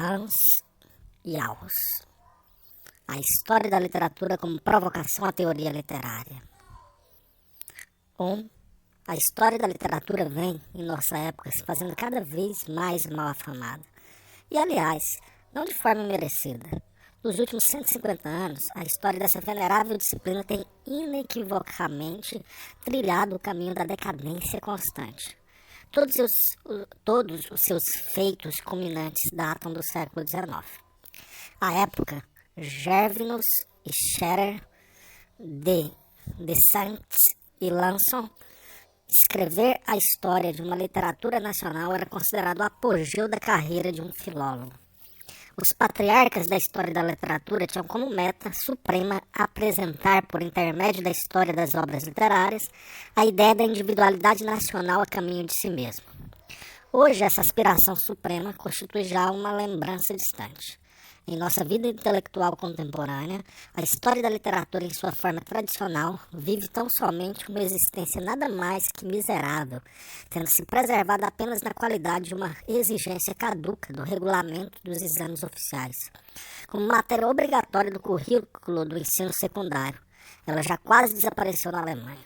Hans Jaus. A história da literatura como provocação à teoria literária. 1. A história da literatura vem, em nossa época, se fazendo cada vez mais mal afamada. E, aliás, não de forma merecida. Nos últimos 150 anos, a história dessa venerável disciplina tem inequivocamente trilhado o caminho da decadência constante. Todos os seus feitos culminantes datam do século XIX. À época, Gervinus e Scherer, de Sainz e Lanson, escrever a história de uma literatura nacional era considerado o apogeu da carreira de um filólogo. Os patriarcas da história da literatura tinham como meta suprema apresentar, por intermédio da história das obras literárias, a ideia da individualidade nacional a caminho de si mesmo. Hoje, essa aspiração suprema constitui já uma lembrança distante. Em nossa vida intelectual contemporânea, a história da literatura em sua forma tradicional vive tão somente uma existência nada mais que miserável, tendo se preservado apenas na qualidade de uma exigência caduca do regulamento dos exames oficiais, como matéria obrigatória do currículo do ensino secundário. Ela já quase desapareceu na Alemanha.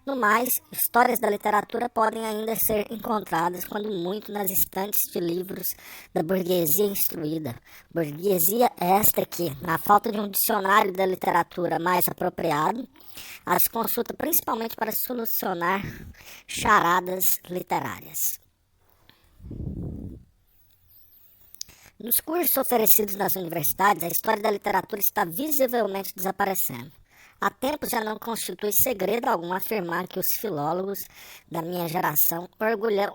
No mais, histórias da literatura podem ainda ser encontradas, quando muito, nas estantes de livros da burguesia instruída. Burguesia esta que, na falta de um dicionário da literatura mais apropriado, as consulta principalmente para solucionar charadas literárias. Nos cursos oferecidos nas universidades, a história da literatura está visivelmente desaparecendo. Há tempos já não constitui segredo algum afirmar que os filólogos da minha geração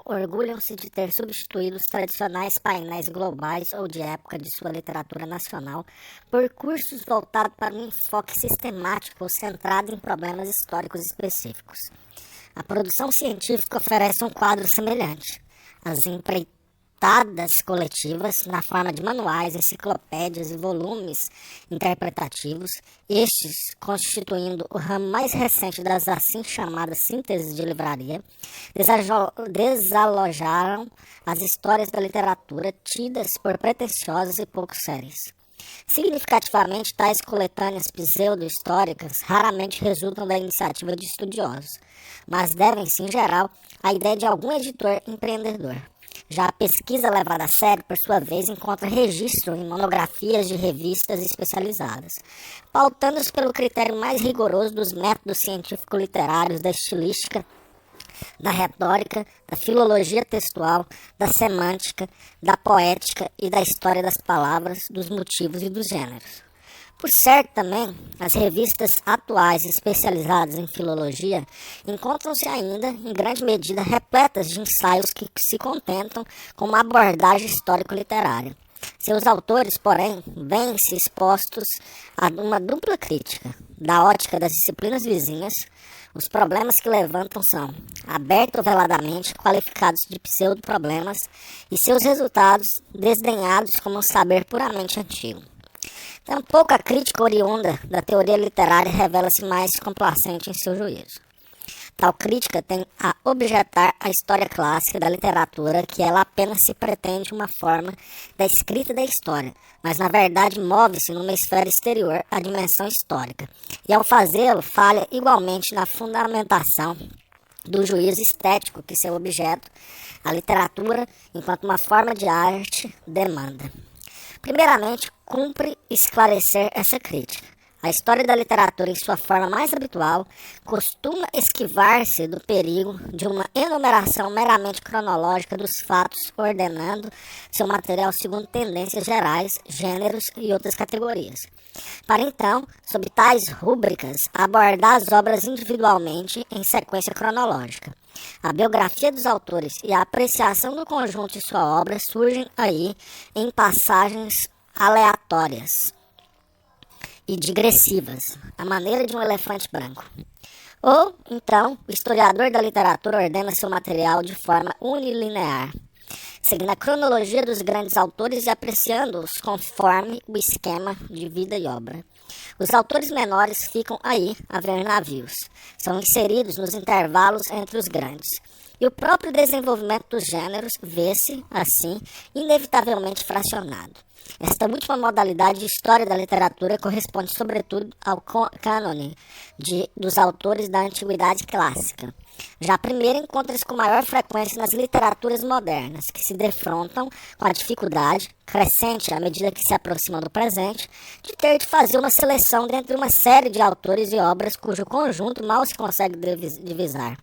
orgulham-se de ter substituído os tradicionais painéis globais ou de época de sua literatura nacional por cursos voltados para um enfoque sistemático ou centrado em problemas históricos específicos. A produção científica oferece um quadro semelhante. As empreitadas coletivas, na forma de manuais, enciclopédias e volumes interpretativos, estes constituindo o ramo mais recente das assim chamadas sínteses de livraria, desalojaram as histórias da literatura tidas por pretensiosas e pouco sérias. Significativamente, tais coletâneas pseudo-históricas raramente resultam da iniciativa de estudiosos, mas devem-se, em geral, à ideia de algum editor empreendedor. Já a pesquisa levada a sério, por sua vez, encontra registro em monografias de revistas especializadas, pautando-se pelo critério mais rigoroso dos métodos científico-literários da estilística, da retórica, da filologia textual, da semântica, da poética e da história das palavras, dos motivos e dos gêneros. Por certo, também, as revistas atuais especializadas em filologia encontram-se ainda, em grande medida, repletas de ensaios que se contentam com uma abordagem histórico-literária. Seus autores, porém, vêm-se expostos a uma dupla crítica. Da ótica das disciplinas vizinhas, os problemas que levantam são, abertos ou veladamente, qualificados de pseudo-problemas e seus resultados desdenhados como um saber puramente antigo. Tampouco a crítica oriunda da teoria literária revela-se mais complacente em seu juízo. Tal crítica tem a objetar a história clássica da literatura, que ela apenas se pretende uma forma da escrita da história, mas na verdade move-se numa esfera exterior à dimensão histórica, e ao fazê-lo falha igualmente na fundamentação do juízo estético que seu objeto, a literatura, enquanto uma forma de arte, demanda. Primeiramente, cumpre esclarecer essa crítica. A história da literatura, em sua forma mais habitual, costuma esquivar-se do perigo de uma enumeração meramente cronológica dos fatos, ordenando seu material segundo tendências gerais, gêneros e outras categorias. Para então, sob tais rúbricas, abordar as obras individualmente em sequência cronológica. A biografia dos autores e a apreciação do conjunto de sua obra surgem aí em passagens aleatórias e digressivas, à maneira de um elefante branco. Ou, então, o historiador da literatura ordena seu material de forma unilinear, seguindo a cronologia dos grandes autores e apreciando-os conforme o esquema de vida e obra. Os autores menores ficam aí a ver navios, são inseridos nos intervalos entre os grandes, e o próprio desenvolvimento dos gêneros vê-se, assim, inevitavelmente fracionado. Esta última modalidade de história da literatura corresponde sobretudo ao cânone dos autores da antiguidade clássica. Já a primeira encontra-se com maior frequência nas literaturas modernas, que se defrontam com a dificuldade, crescente à medida que se aproximam do presente, de ter de fazer uma seleção dentre uma série de autores e obras cujo conjunto mal se consegue divisar.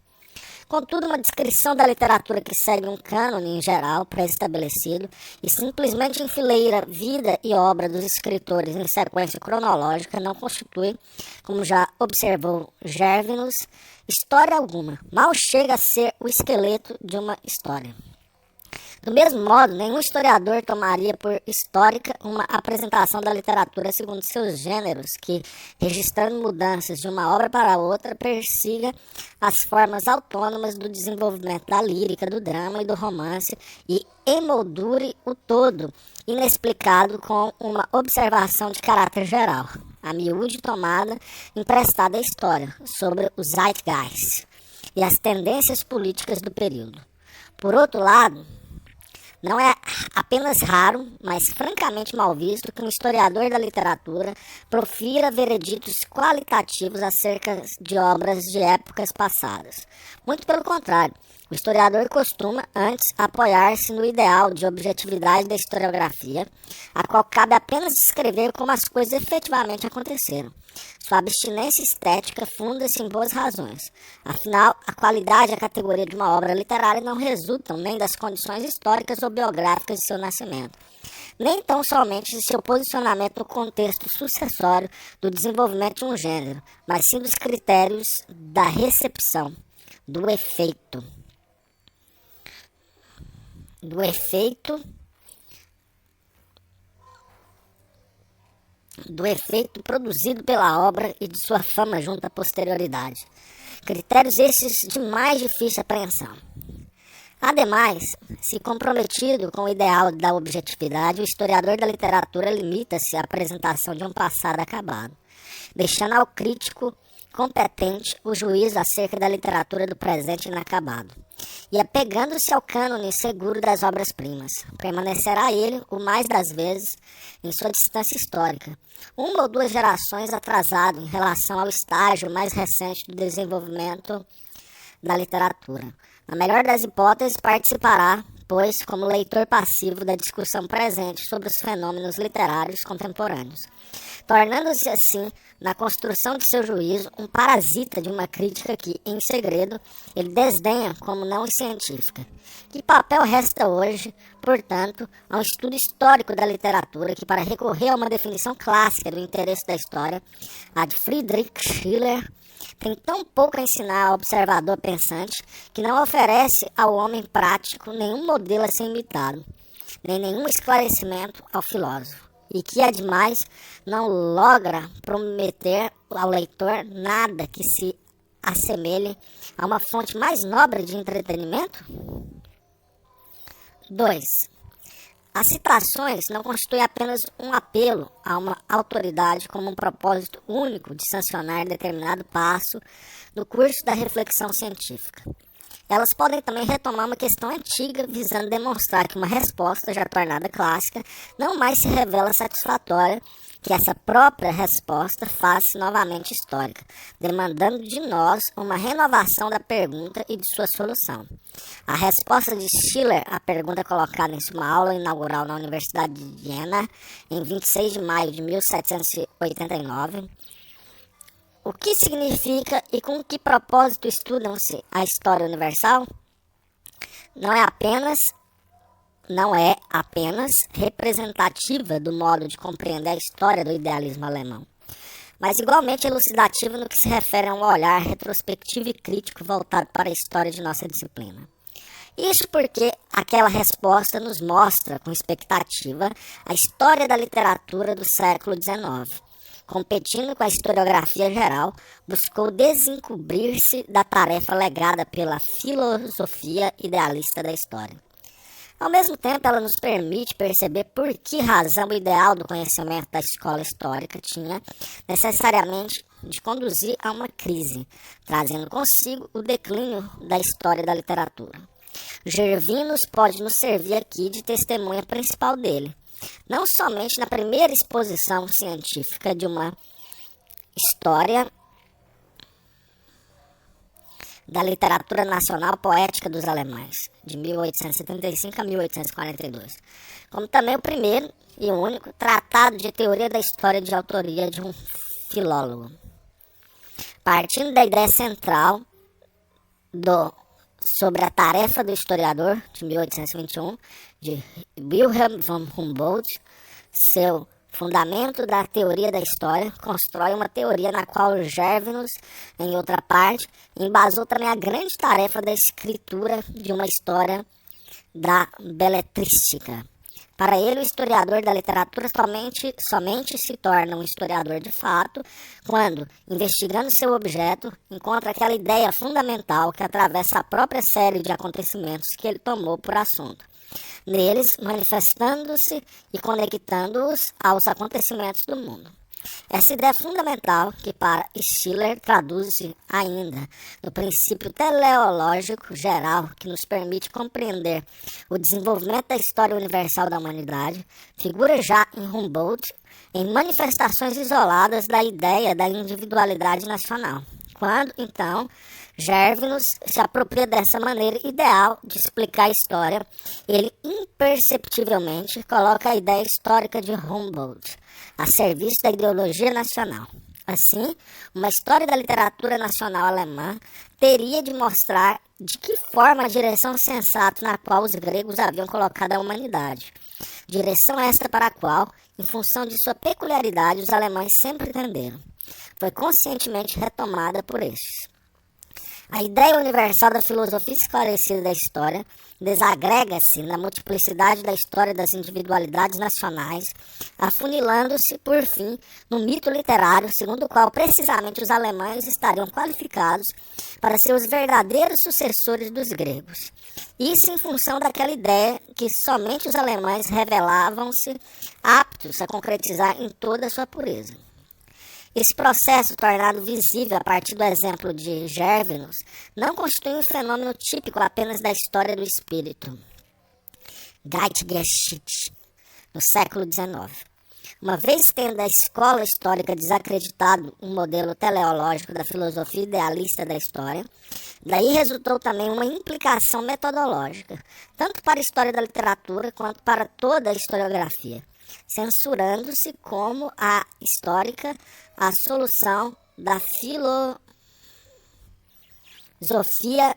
Contudo, uma descrição da literatura que segue um cânone em geral pré-estabelecido e simplesmente enfileira vida e obra dos escritores em sequência cronológica não constitui, como já observou Gervinus, história alguma. Mal chega a ser o esqueleto de uma história. Do mesmo modo, nenhum historiador tomaria por histórica uma apresentação da literatura segundo seus gêneros, que, registrando mudanças de uma obra para outra, persiga as formas autônomas do desenvolvimento da lírica, do drama e do romance e emoldure o todo, inexplicado com uma observação de caráter geral, a miúde tomada emprestada à história, sobre o zeitgeist e as tendências políticas do período. Por outro lado, não é apenas raro, mas francamente mal visto que um historiador da literatura profira vereditos qualitativos acerca de obras de épocas passadas. Muito pelo contrário, o historiador costuma, antes, apoiar-se no ideal de objetividade da historiografia, a qual cabe apenas descrever como as coisas efetivamente aconteceram. Sua abstinência estética funda-se em boas razões. Afinal, a qualidade e a categoria de uma obra literária não resultam nem das condições históricas ou biográficas de seu nascimento, nem tão somente de seu posicionamento no contexto sucessório do desenvolvimento de um gênero, mas sim dos critérios da recepção, do efeito produzido pela obra e de sua fama junto à posterioridade. Critérios esses de mais difícil apreensão. Ademais, se comprometido com o ideal da objetividade, o historiador da literatura limita-se à apresentação de um passado acabado, deixando ao crítico competente o juízo acerca da literatura do presente inacabado, e apegando-se ao cânone seguro das obras-primas, permanecerá ele, o mais das vezes, em sua distância histórica, uma ou duas gerações atrasado em relação ao estágio mais recente do desenvolvimento da literatura. Na melhor das hipóteses, participará, pois, como leitor passivo da discussão presente sobre os fenômenos literários contemporâneos, tornando-se assim, na construção de seu juízo, um parasita de uma crítica que, em segredo, ele desdenha como não científica. Que papel resta hoje, portanto, ao estudo histórico da literatura que, para recorrer a uma definição clássica do interesse da história, a de Friedrich Schiller, tem tão pouco a ensinar ao observador pensante que não oferece ao homem prático nenhum modelo a ser imitado, nem nenhum esclarecimento ao filósofo, e que, ademais, não logra prometer ao leitor nada que se assemelhe a uma fonte mais nobre de entretenimento? 2. As citações não constituem apenas um apelo a uma autoridade como um propósito único de sancionar determinado passo no curso da reflexão científica. Elas podem também retomar uma questão antiga, visando demonstrar que uma resposta já tornada clássica não mais se revela satisfatória, que essa própria resposta faz-se novamente histórica, demandando de nós uma renovação da pergunta e de sua solução. A resposta de Schiller à pergunta colocada em sua aula inaugural na Universidade de Viena, em 26 de maio de 1789, o que significa e com que propósito estudam-se a história universal? Não é apenas representativa do modo de compreender a história do idealismo alemão, mas igualmente elucidativa no que se refere a um olhar retrospectivo e crítico voltado para a história de nossa disciplina. Isso porque aquela resposta nos mostra com expectativa a história da literatura do século XIX, competindo com a historiografia geral, buscou desencobrir-se da tarefa legada pela filosofia idealista da história. Ao mesmo tempo, ela nos permite perceber por que razão o ideal do conhecimento da escola histórica tinha necessariamente de conduzir a uma crise, trazendo consigo o declínio da história da literatura. Gervinus pode nos servir aqui de testemunha principal dele, não somente na primeira exposição científica de uma história da literatura nacional poética dos alemães, de 1875 a 1842, como também o primeiro e único tratado de teoria da história de autoria de um filólogo. Partindo da ideia central sobre a tarefa do historiador, de 1821, de Wilhelm von Humboldt, seu fundamento da teoria da história, constrói uma teoria na qual Gervinus, em outra parte, embasou também a grande tarefa da escritura de uma história da beletrística. Para ele, o historiador da literatura somente se torna um historiador de fato quando, investigando seu objeto, encontra aquela ideia fundamental que atravessa a própria série de acontecimentos que ele tomou por assunto, neles manifestando-se e conectando-os aos acontecimentos do mundo. Essa ideia fundamental, que para Schiller traduz-se ainda no princípio teleológico geral que nos permite compreender o desenvolvimento da história universal da humanidade, figura já em Humboldt em manifestações isoladas da ideia da individualidade nacional. Quando, então, Gervinus se apropria dessa maneira ideal de explicar a história, ele imperceptivelmente coloca a ideia histórica de Humboldt a serviço da ideologia nacional. Assim, uma história da literatura nacional alemã teria de mostrar de que forma a direção sensata na qual os gregos haviam colocado a humanidade. Direção esta para a qual, em função de sua peculiaridade, os alemães sempre tenderam. Foi conscientemente retomada por estes. A ideia universal da filosofia esclarecida da história desagrega-se na multiplicidade da história das individualidades nacionais, afunilando-se, por fim, no mito literário, segundo o qual precisamente os alemães estariam qualificados para ser os verdadeiros sucessores dos gregos. Isso em função daquela ideia que somente os alemães revelavam-se aptos a concretizar em toda a sua pureza. Esse processo, tornado visível a partir do exemplo de Gervinus, não constitui um fenômeno típico apenas da história do espírito, Zeitgeschichte, no século XIX. Uma vez tendo a escola histórica desacreditado um modelo teleológico da filosofia idealista da história, daí resultou também uma implicação metodológica, tanto para a história da literatura quanto para toda a historiografia, censurando-se como a histórica a solução da filosofia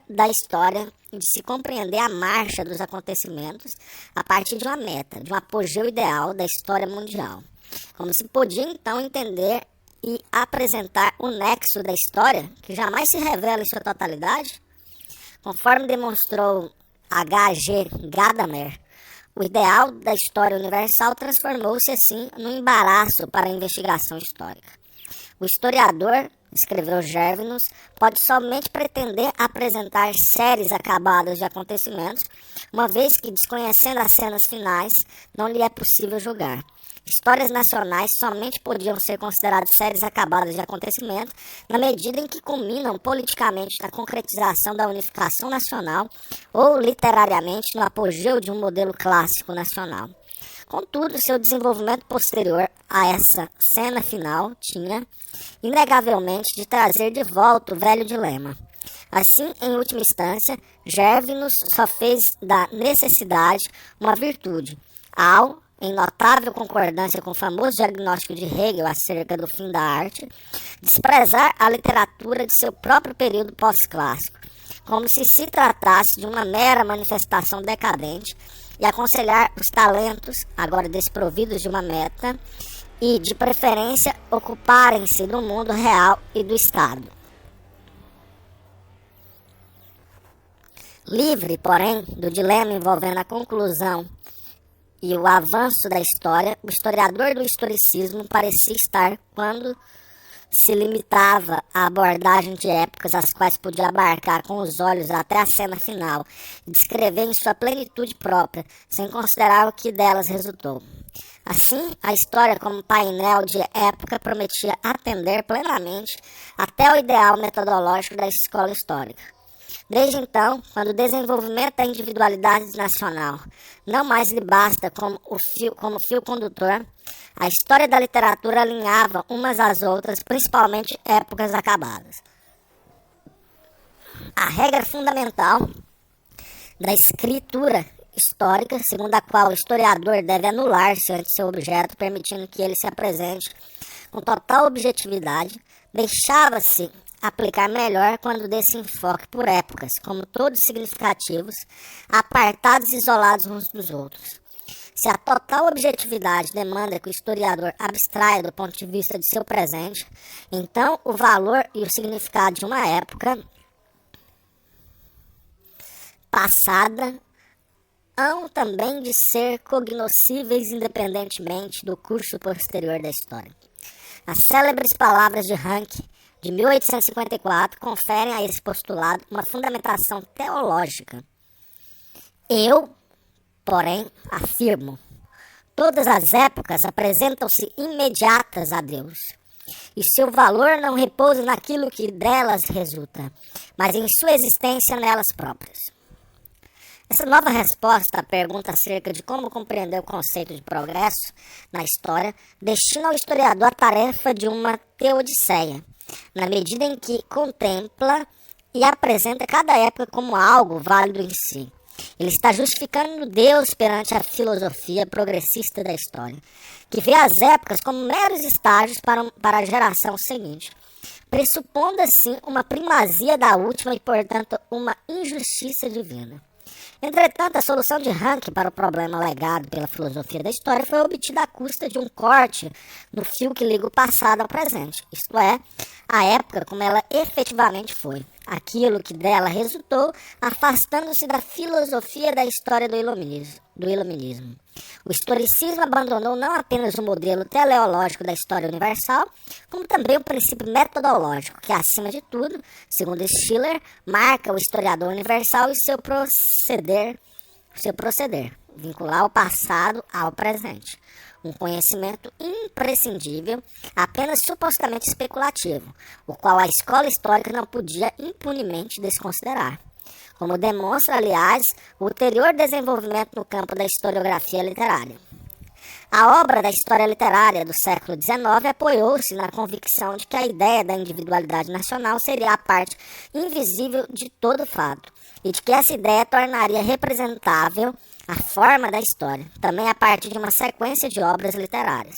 da história de se compreender a marcha dos acontecimentos a partir de uma meta, de um apogeu ideal da história mundial. Como se podia então entender e apresentar o nexo da história, que jamais se revela em sua totalidade? Conforme demonstrou H.G. Gadamer, o ideal da história universal transformou-se assim num embaraço para a investigação histórica. O historiador, escreveu Gervinus, pode somente pretender apresentar séries acabadas de acontecimentos, uma vez que, desconhecendo as cenas finais, não lhe é possível julgar. Histórias nacionais somente podiam ser consideradas séries acabadas de acontecimentos na medida em que culminam politicamente na concretização da unificação nacional ou literariamente no apogeu de um modelo clássico nacional. Contudo, seu desenvolvimento posterior a essa cena final tinha, inegavelmente, de trazer de volta o velho dilema. Assim, em última instância, Gervinus só fez da necessidade uma virtude, ao, em notável concordância com o famoso diagnóstico de Hegel acerca do fim da arte, desprezar a literatura de seu próprio período pós-clássico, como se tratasse de uma mera manifestação decadente, e aconselhar os talentos, agora desprovidos de uma meta, e, de preferência, ocuparem-se do mundo real e do Estado. Livre, porém, do dilema envolvendo a conclusão e o avanço da história, o historiador do historicismo parecia estar quando se limitava à abordagem de épocas as quais podia abarcar com os olhos até a cena final e descrever em sua plenitude própria, sem considerar o que delas resultou. Assim, a história como painel de época prometia atender plenamente até o ideal metodológico da escola histórica. Desde então, quando o desenvolvimento da individualidade nacional não mais lhe basta como fio condutor, a história da literatura alinhava umas às outras, principalmente épocas acabadas. A regra fundamental da escritura histórica, segundo a qual o historiador deve anular-se ante seu objeto, permitindo que ele se apresente com total objetividade, deixava-se aplicar melhor quando desse enfoque por épocas, como todos significativos, apartados e isolados uns dos outros. Se a total objetividade demanda que o historiador abstraia do ponto de vista de seu presente, então o valor e o significado de uma época passada hão também de ser cognoscíveis independentemente do curso posterior da história. As célebres palavras de Ranke, de 1854, conferem a esse postulado uma fundamentação teológica. Eu, porém, afirmo, todas as épocas apresentam-se imediatas a Deus, e seu valor não repousa naquilo que delas resulta, mas em sua existência nelas próprias. Essa nova resposta à pergunta acerca de como compreender o conceito de progresso na história destina ao historiador a tarefa de uma teodiceia, na medida em que contempla e apresenta cada época como algo válido em si. Ele está justificando Deus perante a filosofia progressista da história, que vê as épocas como meros estágios para a geração seguinte, pressupondo assim uma primazia da última e, portanto, uma injustiça divina. Entretanto, a solução de Ranke para o problema legado pela filosofia da história foi obtida à custa de um corte no fio que liga o passado ao presente, isto é, a época como ela efetivamente foi, aquilo que dela resultou, afastando-se da filosofia da história do iluminismo. O historicismo abandonou não apenas o modelo teleológico da história universal, como também o princípio metodológico, que, acima de tudo, segundo Schiller, marca o historiador universal e seu proceder, vincular o passado ao presente. Um conhecimento imprescindível, apenas supostamente especulativo, o qual a escola histórica não podia impunemente desconsiderar. Como demonstra, aliás, o ulterior desenvolvimento no campo da historiografia literária. A obra da história literária do século XIX apoiou-se na convicção de que a ideia da individualidade nacional seria a parte invisível de todo fato, e de que essa ideia tornaria representável a forma da história, também a partir de uma sequência de obras literárias.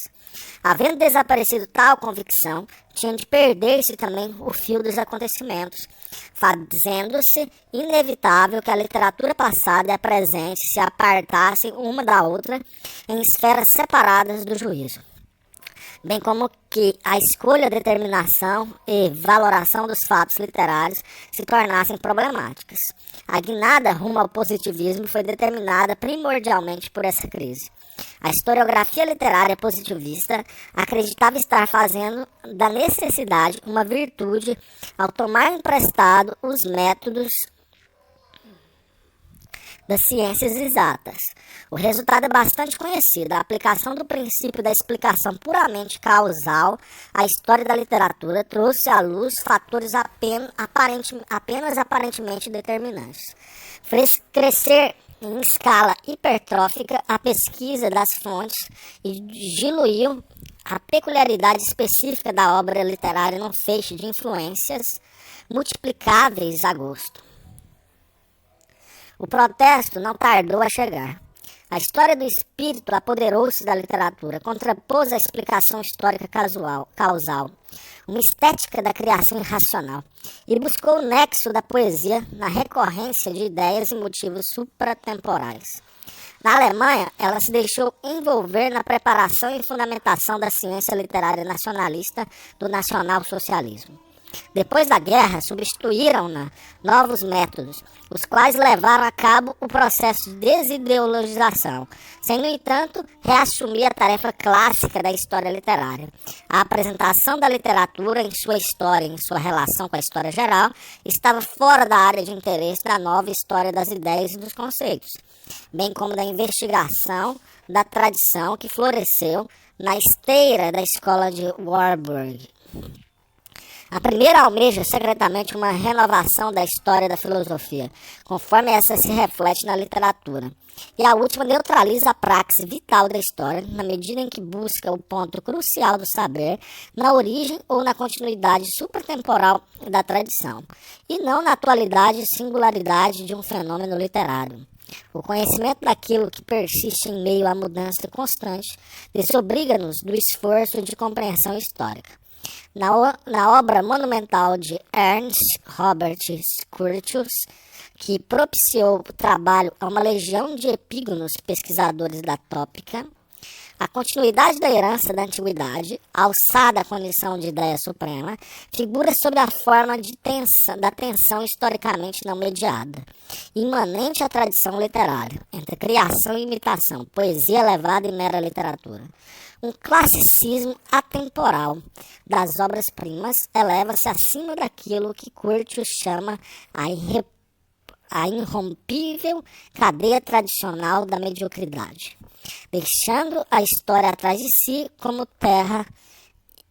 Havendo desaparecido tal convicção, tinha de perder-se também o fio dos acontecimentos, fazendo-se inevitável que a literatura passada e a presente se apartassem uma da outra em esferas separadas do juízo, bem como que a escolha, determinação e valoração dos fatos literários se tornassem problemáticas. A guinada rumo ao positivismo foi determinada primordialmente por essa crise. A historiografia literária positivista acreditava estar fazendo da necessidade uma virtude ao tomar emprestado os métodos das ciências exatas. O resultado é bastante conhecido. A aplicação do princípio da explicação puramente causal à história da literatura trouxe à luz fatores apenas aparentemente determinantes. Fez crescer em escala hipertrófica a pesquisa das fontes e diluiu a peculiaridade específica da obra literária num feixe de influências multiplicáveis a gosto. O protesto não tardou a chegar. A história do espírito apoderou-se da literatura, contrapôs a explicação histórica causal, uma estética da criação irracional, e buscou o nexo da poesia na recorrência de ideias e motivos supratemporais. Na Alemanha, ela se deixou envolver na preparação e fundamentação da ciência literária nacionalista do nacionalsocialismo. Depois da guerra, substituíram-na novos métodos, os quais levaram a cabo o processo de desideologização, sem, no entanto, reassumir a tarefa clássica da história literária. A apresentação da literatura em sua história, em sua relação com a história geral, estava fora da área de interesse da nova história das ideias e dos conceitos, bem como da investigação da tradição que floresceu na esteira da escola de Warburg. A primeira almeja secretamente uma renovação da história da filosofia, conforme essa se reflete na literatura. E a última neutraliza a praxe vital da história, na medida em que busca o ponto crucial do saber na origem ou na continuidade supertemporal da tradição, e não na atualidade e singularidade de um fenômeno literário. O conhecimento daquilo que persiste em meio à mudança constante desobriga-nos do esforço de compreensão histórica. Na obra monumental de Ernst Robert Curtius, que propiciou o trabalho a uma legião de epígonos pesquisadores da tópica, a continuidade da herança da antiguidade, alçada à condição de ideia suprema, figura sob a forma da tensão historicamente não mediada, imanente à tradição literária, entre criação e imitação, poesia elevada e mera literatura. Um classicismo atemporal das obras-primas eleva-se acima daquilo que Curtius chama a irrompível cadeia tradicional da mediocridade, deixando a história atrás de si como terra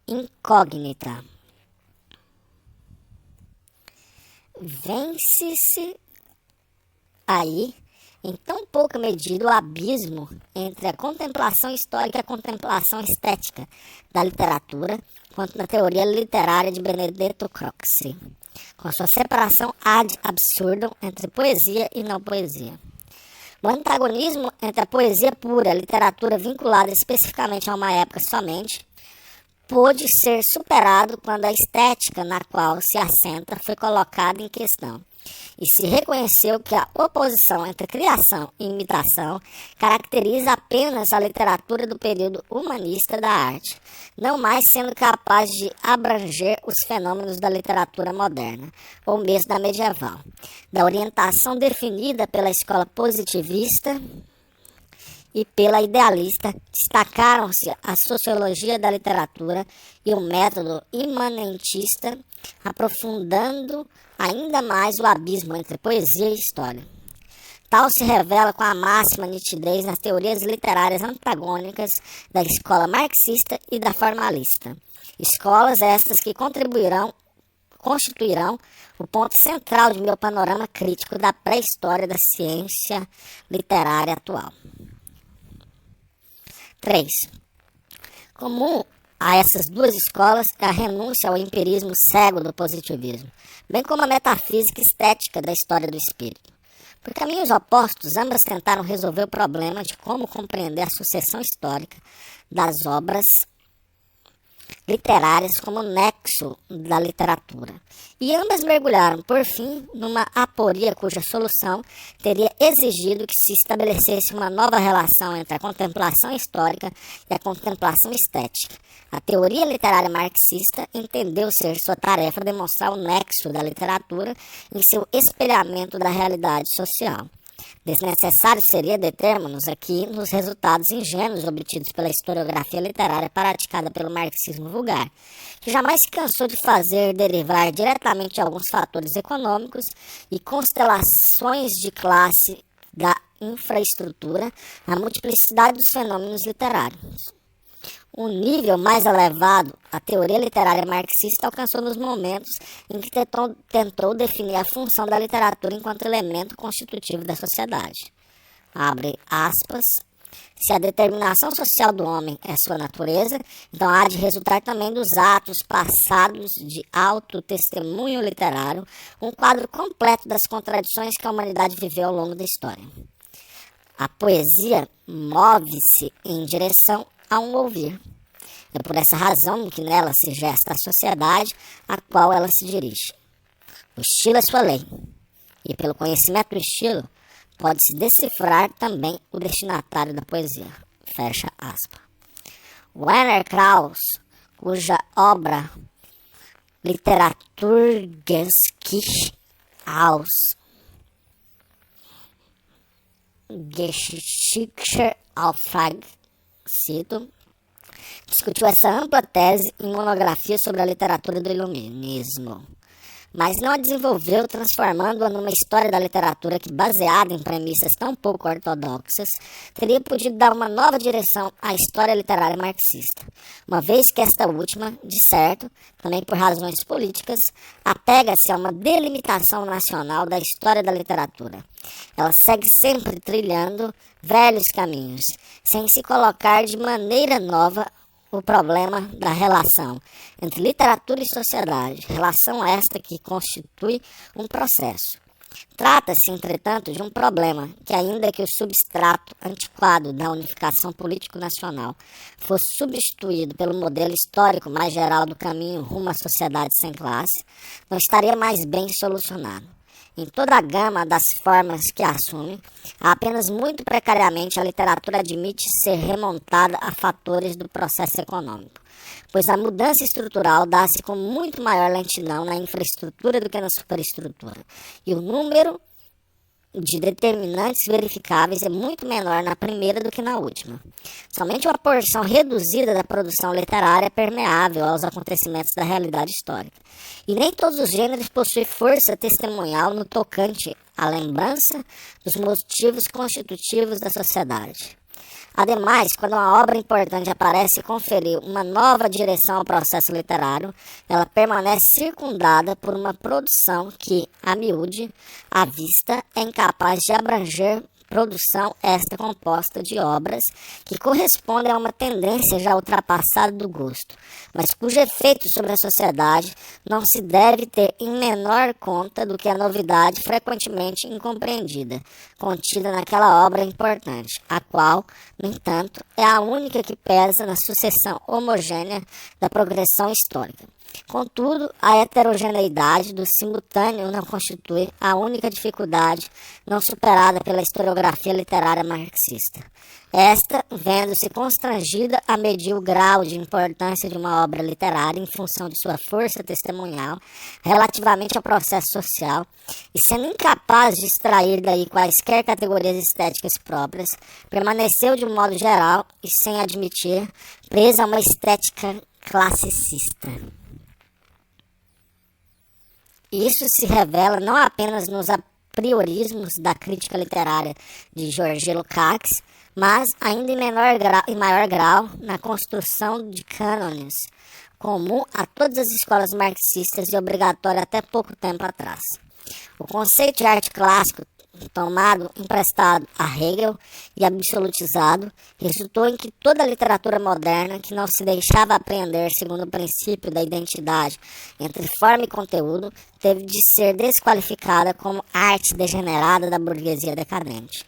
incógnita. Vence-se aí, em tão pouca medida, o abismo entre a contemplação histórica e a contemplação estética da literatura, quanto na teoria literária de Benedetto Croce, com sua separação ad absurdum entre poesia e não poesia. O antagonismo entre a poesia pura e a literatura vinculada especificamente a uma época somente pôde ser superado quando a estética na qual se assenta foi colocada em questão e se reconheceu que a oposição entre criação e imitação caracteriza apenas a literatura do período humanista da arte, não mais sendo capaz de abranger os fenômenos da literatura moderna, ou mesmo da medieval. Da orientação definida pela escola positivista e pela idealista, destacaram-se a sociologia da literatura e o método imanentista, aprofundando ainda mais o abismo entre poesia e história. Tal se revela com a máxima nitidez nas teorias literárias antagônicas da escola marxista e da formalista. Escolas estas que constituirão o ponto central de meu panorama crítico da pré-história da ciência literária atual. 3. Comum a essas duas escolas é a renúncia ao empirismo cego do positivismo, bem como a metafísica estética da história do espírito. Por caminhos opostos, ambas tentaram resolver o problema de como compreender a sucessão histórica das obras literárias como nexo da literatura. E ambas mergulharam, por fim, numa aporia cuja solução teria exigido que se estabelecesse uma nova relação entre a contemplação histórica e a contemplação estética. A teoria literária marxista entendeu ser sua tarefa demonstrar o nexo da literatura em seu espelhamento da realidade social. Desnecessário seria determos-nos aqui nos resultados ingênuos obtidos pela historiografia literária praticada pelo marxismo vulgar, que jamais se cansou de fazer derivar diretamente alguns fatores econômicos e constelações de classe da infraestrutura a multiplicidade dos fenômenos literários. Um nível mais elevado, a teoria literária marxista alcançou nos momentos em que tentou definir a função da literatura enquanto elemento constitutivo da sociedade. Abre aspas. Se a determinação social do homem é sua natureza, então há de resultar também dos atos passados de auto-testemunho literário, um quadro completo das contradições que a humanidade viveu ao longo da história. A poesia move-se em direção a um ouvir. É por essa razão que nela se gesta a sociedade a qual ela se dirige. O estilo é sua lei, e pelo conhecimento do estilo pode-se decifrar também o destinatário da poesia. Fecha aspas. Werner Krauss, cuja obra Literaturgeschichte aus Geschichte Auftragszito, discutiu essa ampla tese em monografia sobre a literatura do iluminismo, mas não a desenvolveu transformando-a numa história da literatura que, baseada em premissas tão pouco ortodoxas, teria podido dar uma nova direção à história literária marxista, uma vez que esta última, de certo, também por razões políticas, apega-se a uma delimitação nacional da história da literatura. Ela segue sempre trilhando velhos caminhos, sem se colocar de maneira nova o problema da relação entre literatura e sociedade, relação esta que constitui um processo. Trata-se, entretanto, de um problema que, ainda que o substrato antiquado da unificação político-nacional fosse substituído pelo modelo histórico mais geral do caminho rumo à sociedade sem classe, não estaria mais bem solucionado. Em toda a gama das formas que assume, apenas muito precariamente a literatura admite ser remontada a fatores do processo econômico, pois a mudança estrutural dá-se com muito maior lentidão na infraestrutura do que na superestrutura, e o número de determinantes verificáveis é muito menor na primeira do que na última. Somente uma porção reduzida da produção literária é permeável aos acontecimentos da realidade histórica. E nem todos os gêneros possuem força testemunhal no tocante à lembrança dos motivos constitutivos da sociedade. Ademais, quando uma obra importante aparece conferir uma nova direção ao processo literário, ela permanece circundada por uma produção que, a miúde, à vista, é incapaz de abranger produção esta composta de obras que correspondem a uma tendência já ultrapassada do gosto, mas cujo efeito sobre a sociedade não se deve ter em menor conta do que a novidade frequentemente incompreendida, contida naquela obra importante, a qual, no entanto, é a única que pesa na sucessão homogênea da progressão histórica. Contudo, a heterogeneidade do simultâneo não constitui a única dificuldade não superada pela historiografia literária marxista. Esta, vendo-se constrangida a medir o grau de importância de uma obra literária em função de sua força testemunhal relativamente ao processo social, e sendo incapaz de extrair daí quaisquer categorias estéticas próprias, permaneceu de um modo geral e sem admitir, presa a uma estética classicista. Isso se revela não apenas nos apriorismos da crítica literária de Georges Lukács, mas ainda em maior grau na construção de cânones, comum a todas as escolas marxistas e obrigatória até pouco tempo atrás. O conceito de arte clássico, emprestado a Hegel e absolutizado, resultou em que toda a literatura moderna que não se deixava apreender segundo o princípio da identidade entre forma e conteúdo teve de ser desqualificada como arte degenerada da burguesia decadente.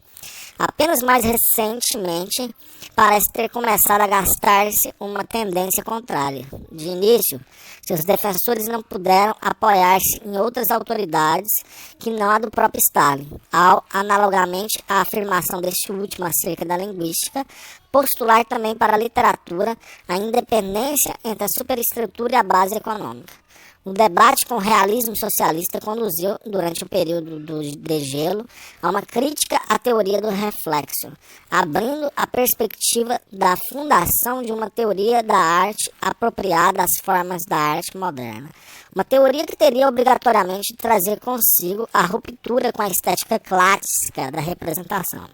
Apenas mais recentemente parece ter começado a gastar-se uma tendência contrária. De início, seus defensores não puderam apoiar-se em outras autoridades que não a do próprio Stalin, ao, analogamente à afirmação deste último acerca da linguística, postular também para a literatura a independência entre a superestrutura e a base econômica. O debate com o realismo socialista conduziu, durante o período do degelo, a uma crítica à teoria do reflexo, abrindo a perspectiva da fundação de uma teoria da arte apropriada às formas da arte moderna. Uma teoria que teria obrigatoriamente de trazer consigo a ruptura com a estética clássica da representação.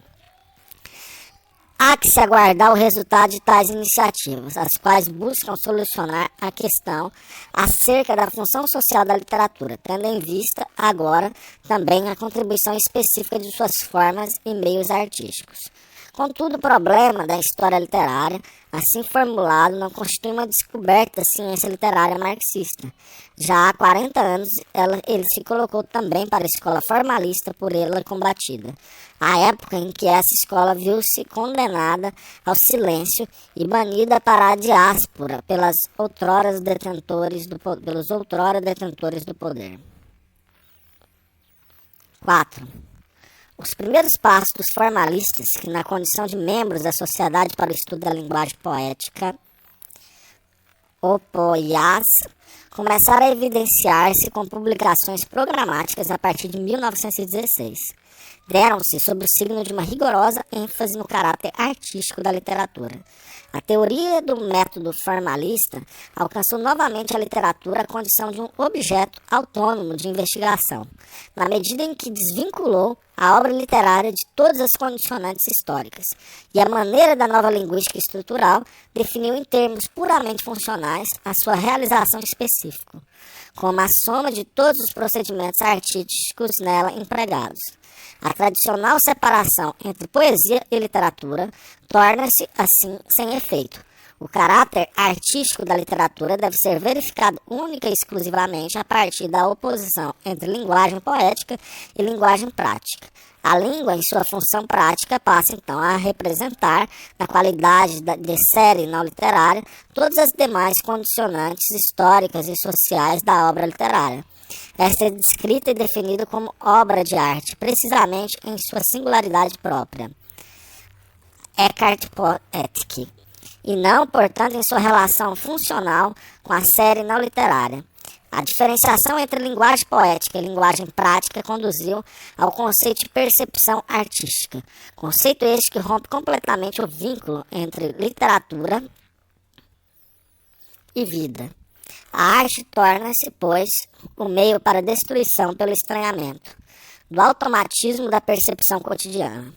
Há que se aguardar o resultado de tais iniciativas, as quais buscam solucionar a questão acerca da função social da literatura, tendo em vista, agora, também a contribuição específica de suas formas e meios artísticos. Contudo, o problema da história literária, assim formulado, não constitui uma descoberta da ciência literária marxista. Já há 40 anos, ele se colocou também para a escola formalista por ela combatida. A época em que essa escola viu-se condenada ao silêncio e banida para a diáspora pelos outrora detentores do poder. 4. Os primeiros passos dos formalistas, que na condição de membros da Sociedade para o Estudo da Linguagem Poética, OPOIAS, começaram a evidenciar-se com publicações programáticas a partir de 1916. Deram-se sob o signo de uma rigorosa ênfase no caráter artístico da literatura. A teoria do método formalista alcançou novamente a literatura a condição de um objeto autônomo de investigação, na medida em que desvinculou a obra literária de todas as condicionantes históricas, e a maneira da nova linguística estrutural definiu em termos puramente funcionais a sua realização específica, como a soma de todos os procedimentos artísticos nela empregados. A tradicional separação entre poesia e literatura torna-se, assim, sem efeito. O caráter artístico da literatura deve ser verificado única e exclusivamente a partir da oposição entre linguagem poética e linguagem prática. A língua, em sua função prática, passa então a representar, na qualidade de série não literária, todas as demais condicionantes históricas e sociais da obra literária. Esta é descrita e definida como obra de arte, precisamente em sua singularidade própria, Eckhart Poetic, e não, portanto, em sua relação funcional com a série não literária. A diferenciação entre linguagem poética e linguagem prática conduziu ao conceito de percepção artística, conceito este que rompe completamente o vínculo entre literatura e vida. A arte torna-se, pois, o meio para a destruição pelo estranhamento, do automatismo da percepção cotidiana.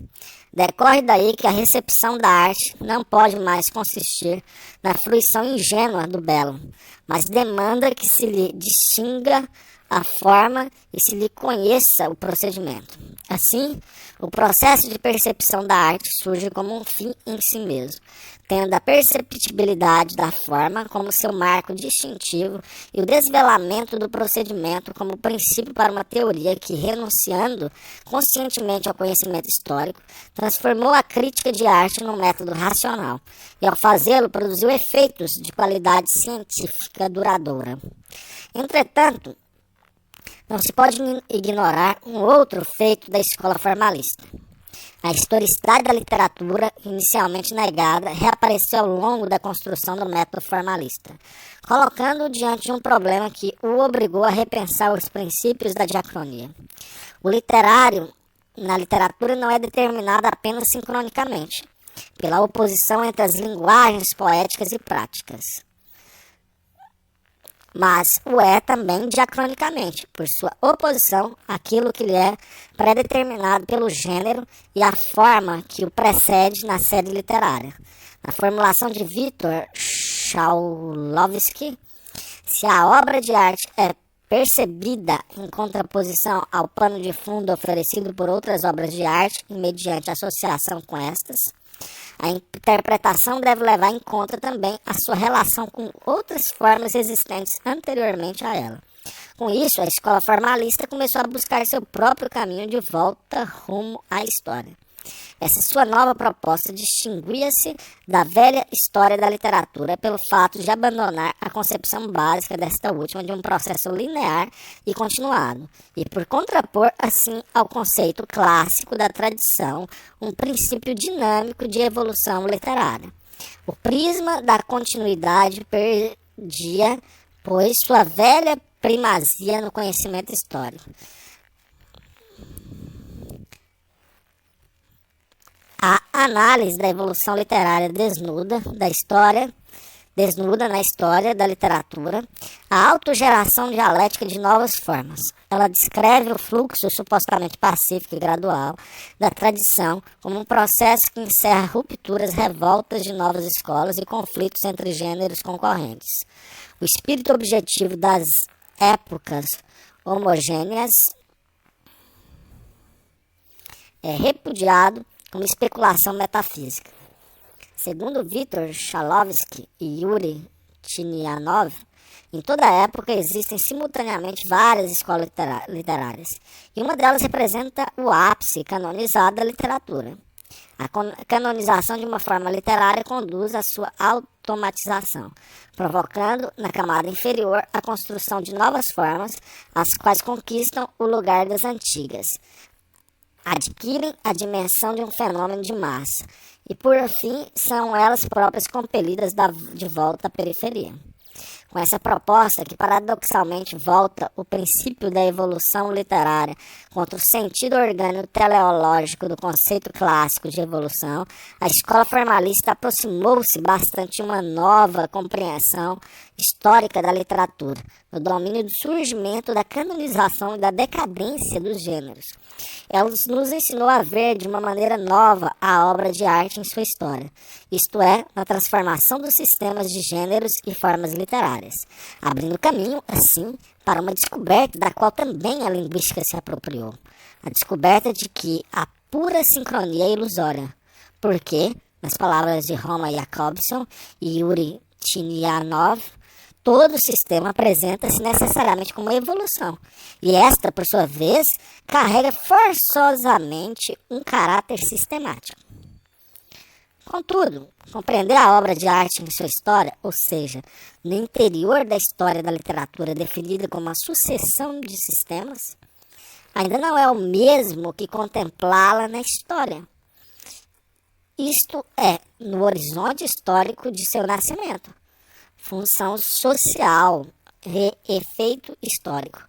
Decorre daí que a recepção da arte não pode mais consistir na fruição ingênua do belo, mas demanda que se lhe distinga a forma e se lhe conheça o procedimento. Assim, o processo de percepção da arte surge como um fim em si mesmo, tendo a perceptibilidade da forma como seu marco distintivo e o desvelamento do procedimento como princípio para uma teoria que, renunciando conscientemente ao conhecimento histórico, transformou a crítica de arte num método racional e, ao fazê-lo, produziu efeitos de qualidade científica duradoura. Entretanto, não se pode ignorar um outro feito da escola formalista. A historicidade da literatura, inicialmente negada, reapareceu ao longo da construção do método formalista, colocando-o diante de um problema que o obrigou a repensar os princípios da diacronia. O literário, na literatura, não é determinado apenas sincronicamente, pela oposição entre as linguagens poéticas e práticas, mas o é também diacronicamente, por sua oposição àquilo que lhe é predeterminado pelo gênero e a forma que o precede na série literária. Na formulação de Viktor Shklovsky, se a obra de arte é percebida em contraposição ao pano de fundo oferecido por outras obras de arte e mediante associação com estas, a interpretação deve levar em conta também a sua relação com outras formas existentes anteriormente a ela. Com isso, a escola formalista começou a buscar seu próprio caminho de volta rumo à história. Essa sua nova proposta distinguia-se da velha história da literatura pelo fato de abandonar a concepção básica desta última de um processo linear e continuado, e por contrapor, assim, ao conceito clássico da tradição, um princípio dinâmico de evolução literária. O prisma da continuidade perdia, pois, sua velha primazia no conhecimento histórico. A análise da evolução literária desnuda na história da literatura a autogeração dialética de novas formas. Ela descreve o fluxo supostamente pacífico e gradual da tradição como um processo que encerra rupturas, revoltas de novas escolas e conflitos entre gêneros concorrentes. O espírito objetivo das épocas homogêneas é repudiado como especulação metafísica. Segundo Viktor Shklovsky e Yuri Tinianov, em toda época existem simultaneamente várias escolas literárias, e uma delas representa o ápice canonizado da literatura. A canonização de uma forma literária conduz à sua automatização, provocando na camada inferior a construção de novas formas, as quais conquistam o lugar das antigas, adquirem a dimensão de um fenômeno de massa e, por fim, são elas próprias compelidas de volta à periferia. com essa proposta que paradoxalmente volta o princípio da evolução literária contra o sentido orgânico teleológico do conceito clássico de evolução, a escola formalista aproximou-se bastante de uma nova compreensão histórica da literatura, no domínio do surgimento, da canonização e da decadência dos gêneros. Ela nos ensinou a ver de uma maneira nova a obra de arte em sua história, isto é, na transformação dos sistemas de gêneros e formas literárias, abrindo caminho, assim, para uma descoberta da qual também a linguística se apropriou. A descoberta de que a pura sincronia é ilusória, porque, nas palavras de Roma Jakobson e Yuri Tinianov, todo sistema apresenta-se necessariamente como uma evolução, e esta, por sua vez, carrega forçosamente um caráter sistemático. Contudo, compreender a obra de arte em sua história, ou seja, no interior da história da literatura definida como uma sucessão de sistemas, ainda não é o mesmo que contemplá-la na história. Isto é, no horizonte histórico de seu nascimento. Função social e efeito histórico.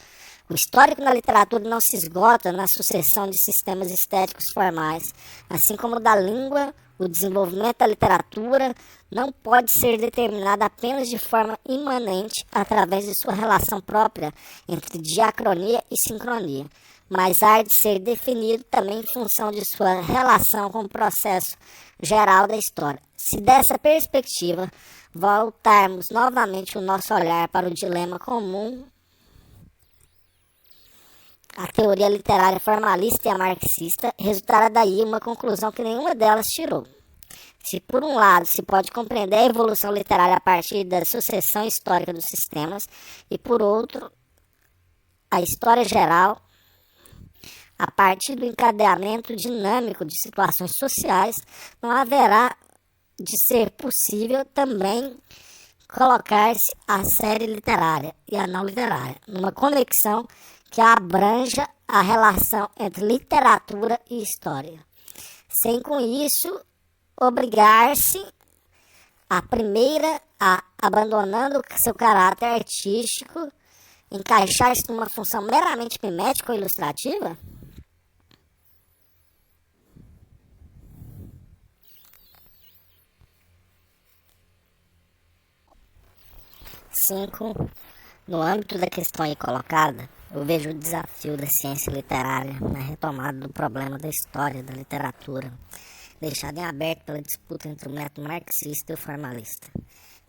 O histórico na literatura não se esgota na sucessão de sistemas estéticos formais, assim como da língua, o desenvolvimento da literatura não pode ser determinado apenas de forma imanente através de sua relação própria entre diacronia e sincronia, mas há de ser definido também em função de sua relação com o processo geral da história. Se dessa perspectiva voltarmos novamente o nosso olhar para o dilema comum, a teoria literária formalista e a marxista, resultará daí uma conclusão que nenhuma delas tirou. Se por um lado se pode compreender a evolução literária a partir da sucessão histórica dos sistemas, e por outro, a história geral a partir do encadeamento dinâmico de situações sociais, não haverá de ser possível também colocar-se a série literária e a não literária numa conexão que abranja a relação entre literatura e história, sem com isso obrigar-se a primeira a, abandonando seu caráter artístico, encaixar-se numa função meramente mimética ou ilustrativa? 5. No âmbito da questão aí colocada, eu vejo o desafio da ciência literária na retomada do problema da história da literatura, deixado em aberto pela disputa entre o método marxista e o formalista.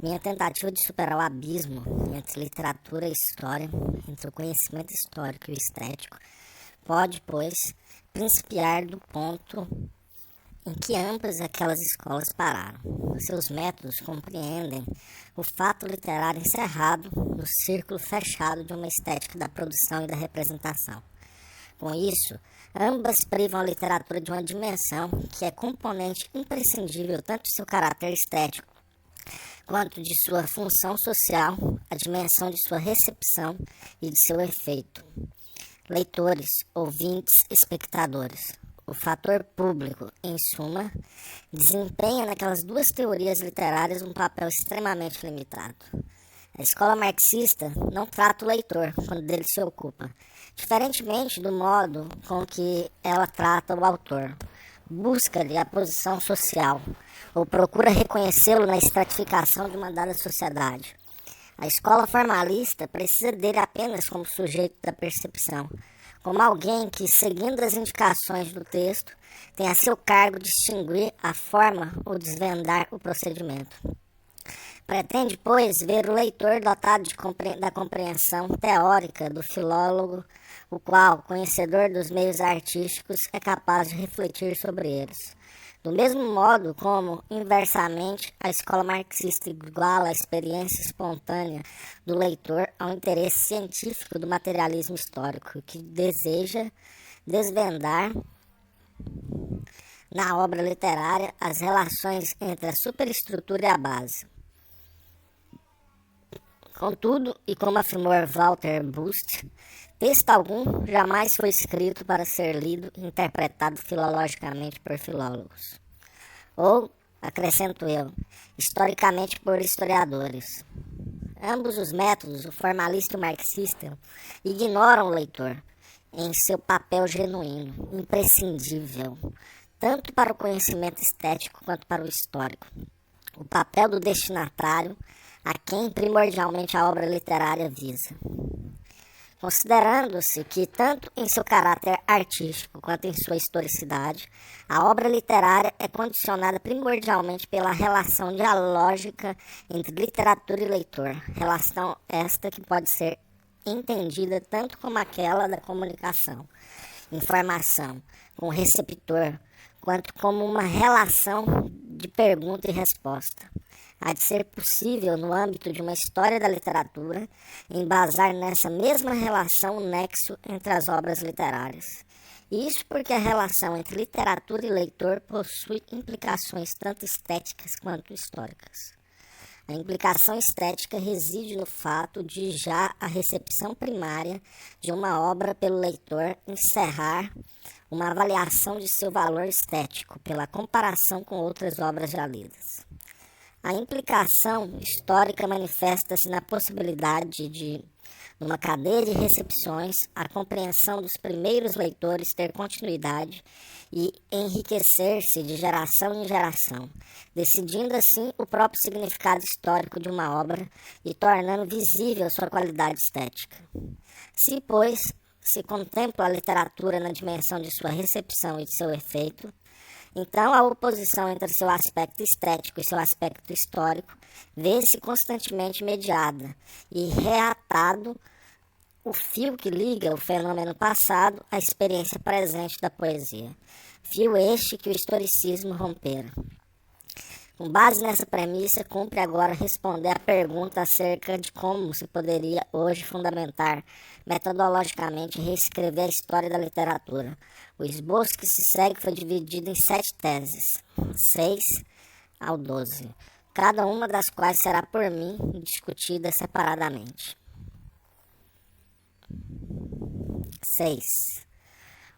Minha tentativa de superar o abismo entre literatura e história, entre o conhecimento histórico e o estético, pode, pois, principiar do ponto em que ambas aquelas escolas pararam. Seus métodos compreendem o fato literário encerrado no círculo fechado de uma estética da produção e da representação. Com isso, ambas privam a literatura de uma dimensão que é componente imprescindível tanto de seu caráter estético quanto de sua função social, a dimensão de sua recepção e de seu efeito. Leitores, ouvintes, espectadores. O fator público, em suma, desempenha naquelas duas teorias literárias um papel extremamente limitado. A escola marxista não trata o leitor quando dele se ocupa, diferentemente do modo com que ela trata o autor. Busca-lhe a posição social, ou procura reconhecê-lo na estratificação de uma dada sociedade. A escola formalista precisa dele apenas como sujeito da percepção, como alguém que, seguindo as indicações do texto, tem a seu cargo distinguir a forma ou desvendar o procedimento. Pretende, pois, ver o leitor dotado da compreensão teórica do filólogo, o qual, conhecedor dos meios artísticos, é capaz de refletir sobre eles. Do mesmo modo como, inversamente, a escola marxista iguala a experiência espontânea do leitor ao interesse científico do materialismo histórico, que deseja desvendar na obra literária as relações entre a superestrutura e a base. Contudo, e como afirmou Walter Bust, texto algum jamais foi escrito para ser lido e interpretado filologicamente por filólogos. Ou, acrescento eu, historicamente por historiadores. Ambos os métodos, o formalista e o marxista, ignoram o leitor em seu papel genuíno, imprescindível, tanto para o conhecimento estético quanto para o histórico. O papel do destinatário, a quem primordialmente a obra literária visa. Considerando-se que, tanto em seu caráter artístico quanto em sua historicidade, a obra literária é condicionada primordialmente pela relação dialógica entre literatura e leitor, relação esta que pode ser entendida tanto como aquela da comunicação, informação, com o receptor, quanto como uma relação de pergunta e resposta. Há de ser possível, no âmbito de uma história da literatura, embasar nessa mesma relação o nexo entre as obras literárias. Isso porque a relação entre literatura e leitor possui implicações tanto estéticas quanto históricas. A implicação estética reside no fato de já a recepção primária de uma obra pelo leitor encerrar uma avaliação de seu valor estético pela comparação com outras obras já lidas. A implicação histórica manifesta-se na possibilidade de, numa cadeia de recepções, a compreensão dos primeiros leitores ter continuidade e enriquecer-se de geração em geração, decidindo assim o próprio significado histórico de uma obra e tornando visível sua qualidade estética. Se, pois, se contempla a literatura na dimensão de sua recepção e de seu efeito, então a oposição entre seu aspecto estético e seu aspecto histórico vê-se constantemente mediada e reatado o fio que liga o fenômeno passado à experiência presente da poesia, fio este que o historicismo rompera. Com base nessa premissa, cumpre agora responder à pergunta acerca de como se poderia hoje fundamentar metodologicamente e reescrever a história da literatura. O esboço que se segue foi dividido em 7 teses, 6 ao 12, cada uma das quais será por mim discutida separadamente. 6.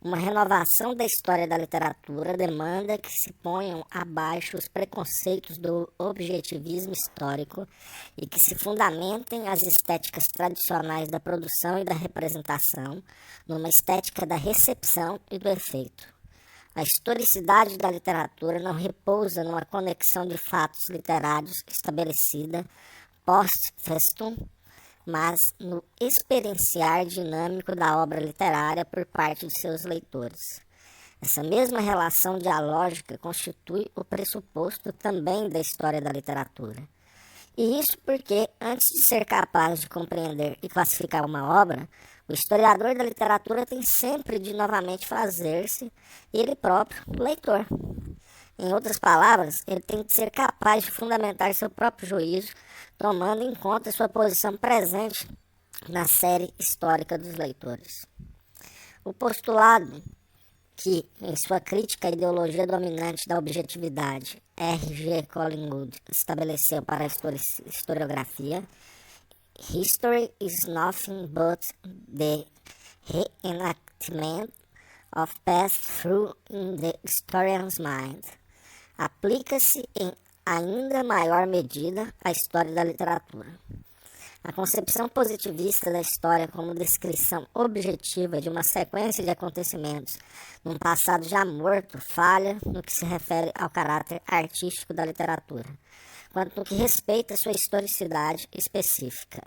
Uma renovação da história da literatura demanda que se ponham abaixo os preconceitos do objetivismo histórico e que se fundamentem as estéticas tradicionais da produção e da representação numa estética da recepção e do efeito. A historicidade da literatura não repousa numa conexão de fatos literários estabelecida post-festum, mas no experienciar dinâmico da obra literária por parte de seus leitores. Essa mesma relação dialógica constitui o pressuposto também da história da literatura. E isso porque, antes de ser capaz de compreender e classificar uma obra, o historiador da literatura tem sempre de novamente fazer-se ele próprio leitor. Em outras palavras, ele tem que ser capaz de fundamentar seu próprio juízo, tomando em conta sua posição presente na série histórica dos leitores. O postulado que, em sua crítica à ideologia dominante da objetividade, R.G. Collingwood estabeleceu para a historiografia, History is nothing but the reenactment of past through in the historian's mind, aplica-se em ainda maior medida à história da literatura. A concepção positivista da história como descrição objetiva de uma sequência de acontecimentos num passado já morto falha no que se refere ao caráter artístico da literatura, quanto no que respeita à sua historicidade específica.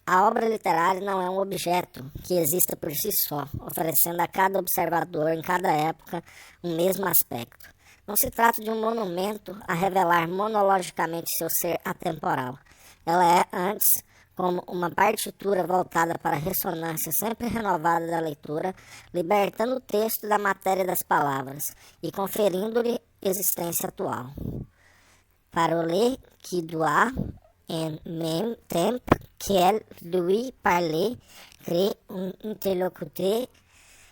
A obra literária não é um objeto que exista por si só, oferecendo a cada observador em cada época um mesmo aspecto. Não se trata de um monumento a revelar monologicamente seu ser atemporal. Ela é, antes, como uma partitura voltada para a ressonância sempre renovada da leitura, libertando o texto da matéria das palavras e conferindo-lhe existência atual. Parole qui doit en même temps qu'elle lui parle crée un interlocuteur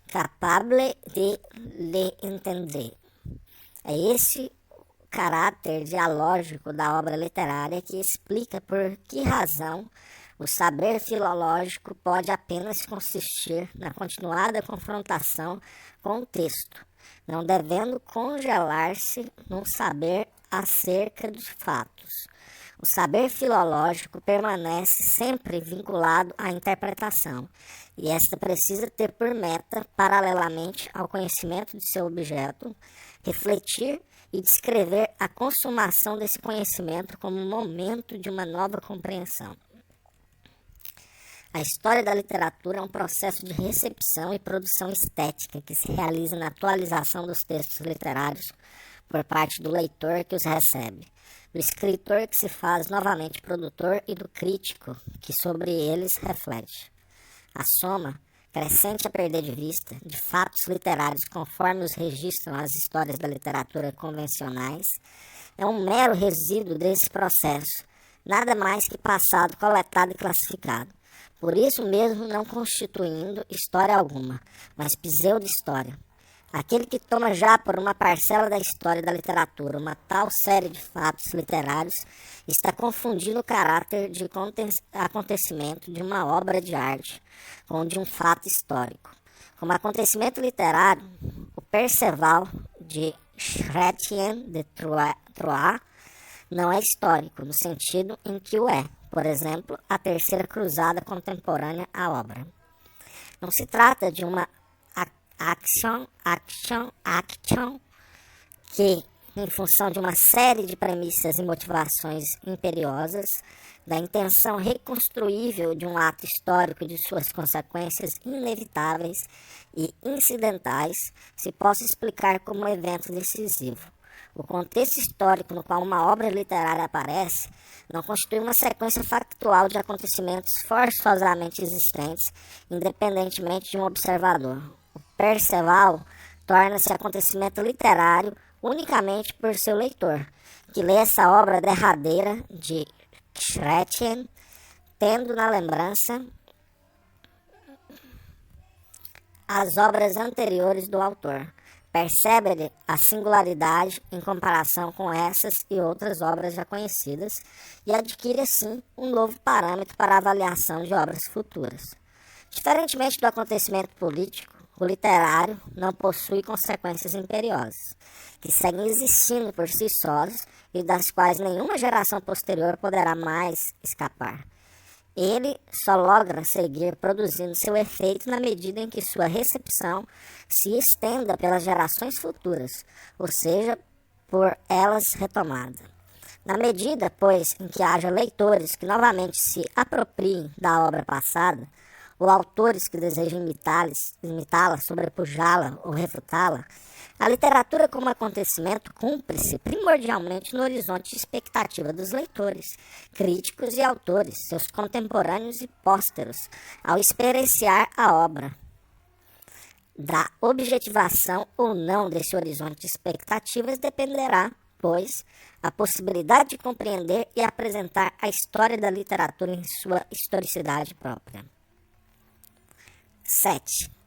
capable de l'entendre. É esse caráter dialógico da obra literária que explica por que razão o saber filológico pode apenas consistir na continuada confrontação com o texto, não devendo congelar-se num saber acerca dos fatos. O saber filológico permanece sempre vinculado à interpretação, e esta precisa ter por meta, paralelamente ao conhecimento de seu objeto, refletir e descrever a consumação desse conhecimento como um momento de uma nova compreensão. A história da literatura é um processo de recepção e produção estética que se realiza na atualização dos textos literários por parte do leitor que os recebe, do escritor que se faz novamente produtor e do crítico que sobre eles reflete. A soma, crescente a perder de vista, de fatos literários conforme os registram as histórias da literatura convencionais, é um mero resíduo desse processo, nada mais que passado, coletado e classificado. Por isso mesmo não constituindo história alguma, mas pseudo-história. Aquele que toma já por uma parcela da história da literatura uma tal série de fatos literários está confundindo o caráter de acontecimento de uma obra de arte com o de um fato histórico. Como acontecimento literário, o Perceval de Chrétien de Troyes não é histórico, no sentido em que o é, por exemplo, a Terceira Cruzada contemporânea à obra. Não se trata de uma action que, em função de uma série de premissas e motivações imperiosas, da intenção reconstruível de um ato histórico e de suas consequências inevitáveis e incidentais, se possa explicar como um evento decisivo. O contexto histórico no qual uma obra literária aparece não constitui uma sequência factual de acontecimentos forçosamente existentes, independentemente de um observador. O Perceval torna-se acontecimento literário unicamente por seu leitor, que lê essa obra derradeira de Chrétien, tendo na lembrança as obras anteriores do autor. Percebe-lhe a singularidade em comparação com essas e outras obras já conhecidas e adquire, assim, um novo parâmetro para a avaliação de obras futuras. Diferentemente do acontecimento político, o literário não possui consequências imperiosas, que seguem existindo por si sós e das quais nenhuma geração posterior poderá mais escapar. Ele só logra seguir produzindo seu efeito na medida em que sua recepção se estenda pelas gerações futuras, ou seja, por elas retomada. Na medida, pois, em que haja leitores que novamente se apropriem da obra passada, ou autores que desejam imitá-la, sobrepujá-la ou refutá-la, a literatura como acontecimento cumpre-se primordialmente no horizonte de expectativa dos leitores, críticos e autores, seus contemporâneos e pósteros, ao experienciar a obra. Da objetivação ou não desse horizonte de expectativas dependerá, pois, a possibilidade de compreender e apresentar a história da literatura em sua historicidade própria. 7.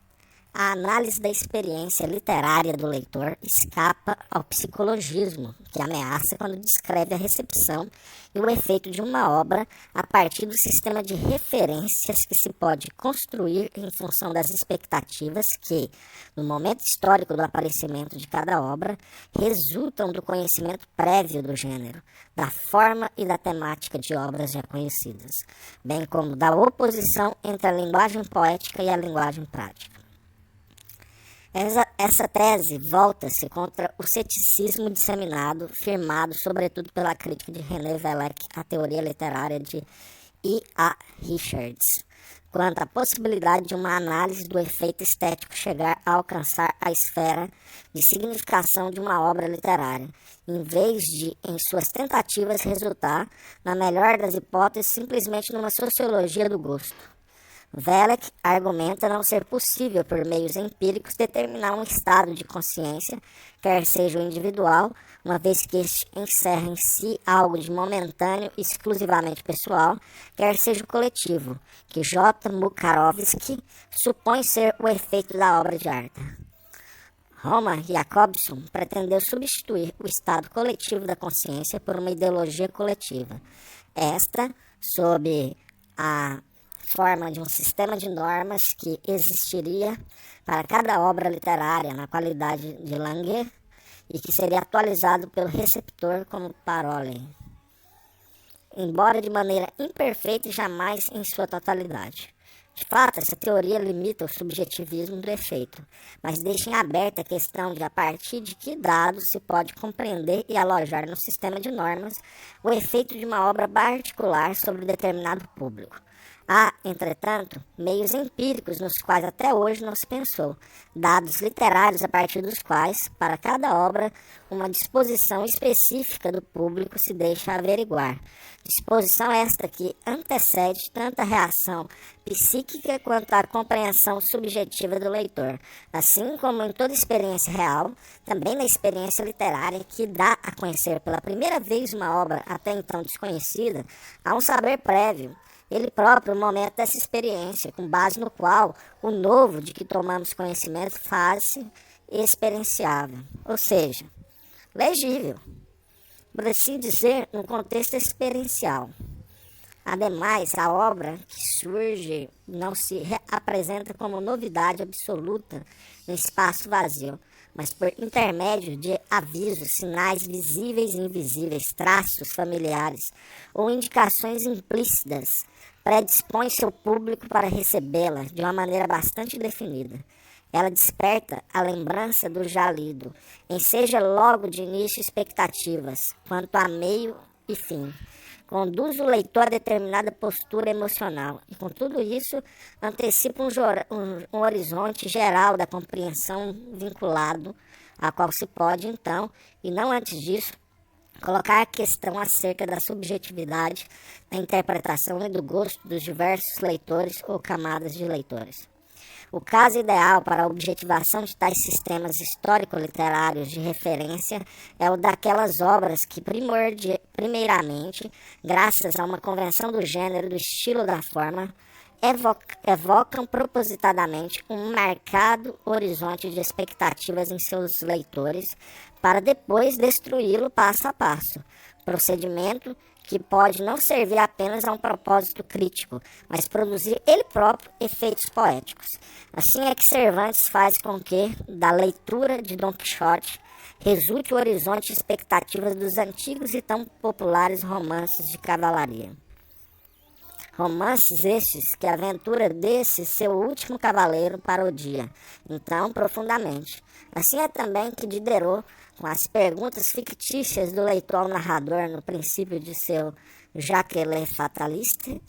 A análise da experiência literária do leitor escapa ao psicologismo, que ameaça quando descreve a recepção e o efeito de uma obra a partir do sistema de referências que se pode construir em função das expectativas que, no momento histórico do aparecimento de cada obra, resultam do conhecimento prévio do gênero, da forma e da temática de obras já conhecidas, bem como da oposição entre a linguagem poética e a linguagem prática. Essa tese volta-se contra o ceticismo disseminado, firmado sobretudo pela crítica de René Vellec à teoria literária de E.A. Richards, quanto à possibilidade de uma análise do efeito estético chegar a alcançar a esfera de significação de uma obra literária, em vez de, em suas tentativas, resultar, na melhor das hipóteses, simplesmente numa sociologia do gosto. Vellec argumenta não ser possível, por meios empíricos, determinar um estado de consciência, quer seja o individual, uma vez que este encerra em si algo de momentâneo e exclusivamente pessoal, quer seja o coletivo, que J. Mukarovsky supõe ser o efeito da obra de arte. Roman Jakobson pretendeu substituir o estado coletivo da consciência por uma ideologia coletiva. Esta, sob a forma de um sistema de normas que existiria para cada obra literária na qualidade de langue e que seria atualizado pelo receptor como parole. embora de maneira imperfeita e jamais em sua totalidade. De fato, essa teoria limita o subjetivismo do efeito, mas deixa em aberta a questão de a partir de que dados se pode compreender e alojar no sistema de normas o efeito de uma obra particular sobre determinado público. Há, entretanto, meios empíricos nos quais até hoje não se pensou, dados literários a partir dos quais, para cada obra, uma disposição específica do público se deixa averiguar. Disposição esta que antecede tanto a reação psíquica quanto a compreensão subjetiva do leitor, assim como em toda experiência real, também na experiência literária que dá a conhecer pela primeira vez uma obra até então desconhecida, há um saber prévio, ele próprio, o momento dessa experiência, com base no qual o novo de que tomamos conhecimento faz-se experienciável, ou seja, legível, por assim dizer, no contexto experiencial. Ademais, a obra que surge não se apresenta como novidade absoluta no espaço vazio, mas por intermédio de avisos, sinais visíveis e invisíveis, traços familiares ou indicações implícitas, predispõe seu público para recebê-la de uma maneira bastante definida. Ela desperta a lembrança do já lido, enseja logo de início expectativas, quanto a meio e fim. Conduz o leitor a determinada postura emocional e, com tudo isso, antecipa um horizonte geral da compreensão vinculado, a qual se pode, então, e não antes disso, colocar a questão acerca da subjetividade, da interpretação e do gosto dos diversos leitores ou camadas de leitores. O caso ideal para a objetivação de tais sistemas histórico-literários de referência é o daquelas obras que, primeiramente, graças a uma convenção do gênero, do estilo, da forma, evocam propositadamente um marcado horizonte de expectativas em seus leitores, para depois destruí-lo passo a passo, procedimento que pode não servir apenas a um propósito crítico, mas produzir ele próprio efeitos poéticos. Assim é que Cervantes faz com que, da leitura de Dom Quixote, resulte o horizonte de expectativas dos antigos e tão populares romances de cavalaria. Romances estes que a aventura desse seu último cavaleiro parodia, então, profundamente. Assim é também que Diderot, com as perguntas fictícias do leitor ao narrador no princípio de seu Jacques Fataliste,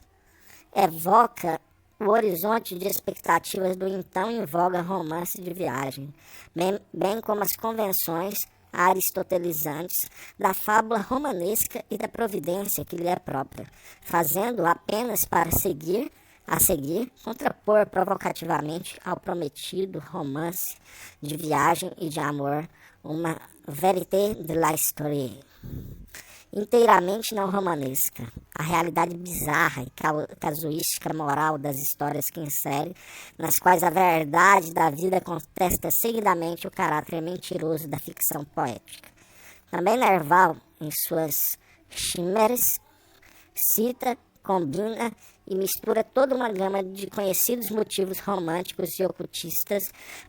evoca o horizonte de expectativas do então em voga romance de viagem, bem como as convenções aristotelizantes da fábula romanesca e da providência que lhe é própria, fazendo apenas para a seguir, contrapor provocativamente ao prometido romance de viagem e de amor uma vérité de la histoire, inteiramente não romanesca, a realidade bizarra e casuística moral das histórias que insere, nas quais a verdade da vida contesta seguidamente o caráter mentiroso da ficção poética. Também Nerval, em suas Chimeres, cita, combina e mistura toda uma gama de conhecidos motivos românticos e ocultistas,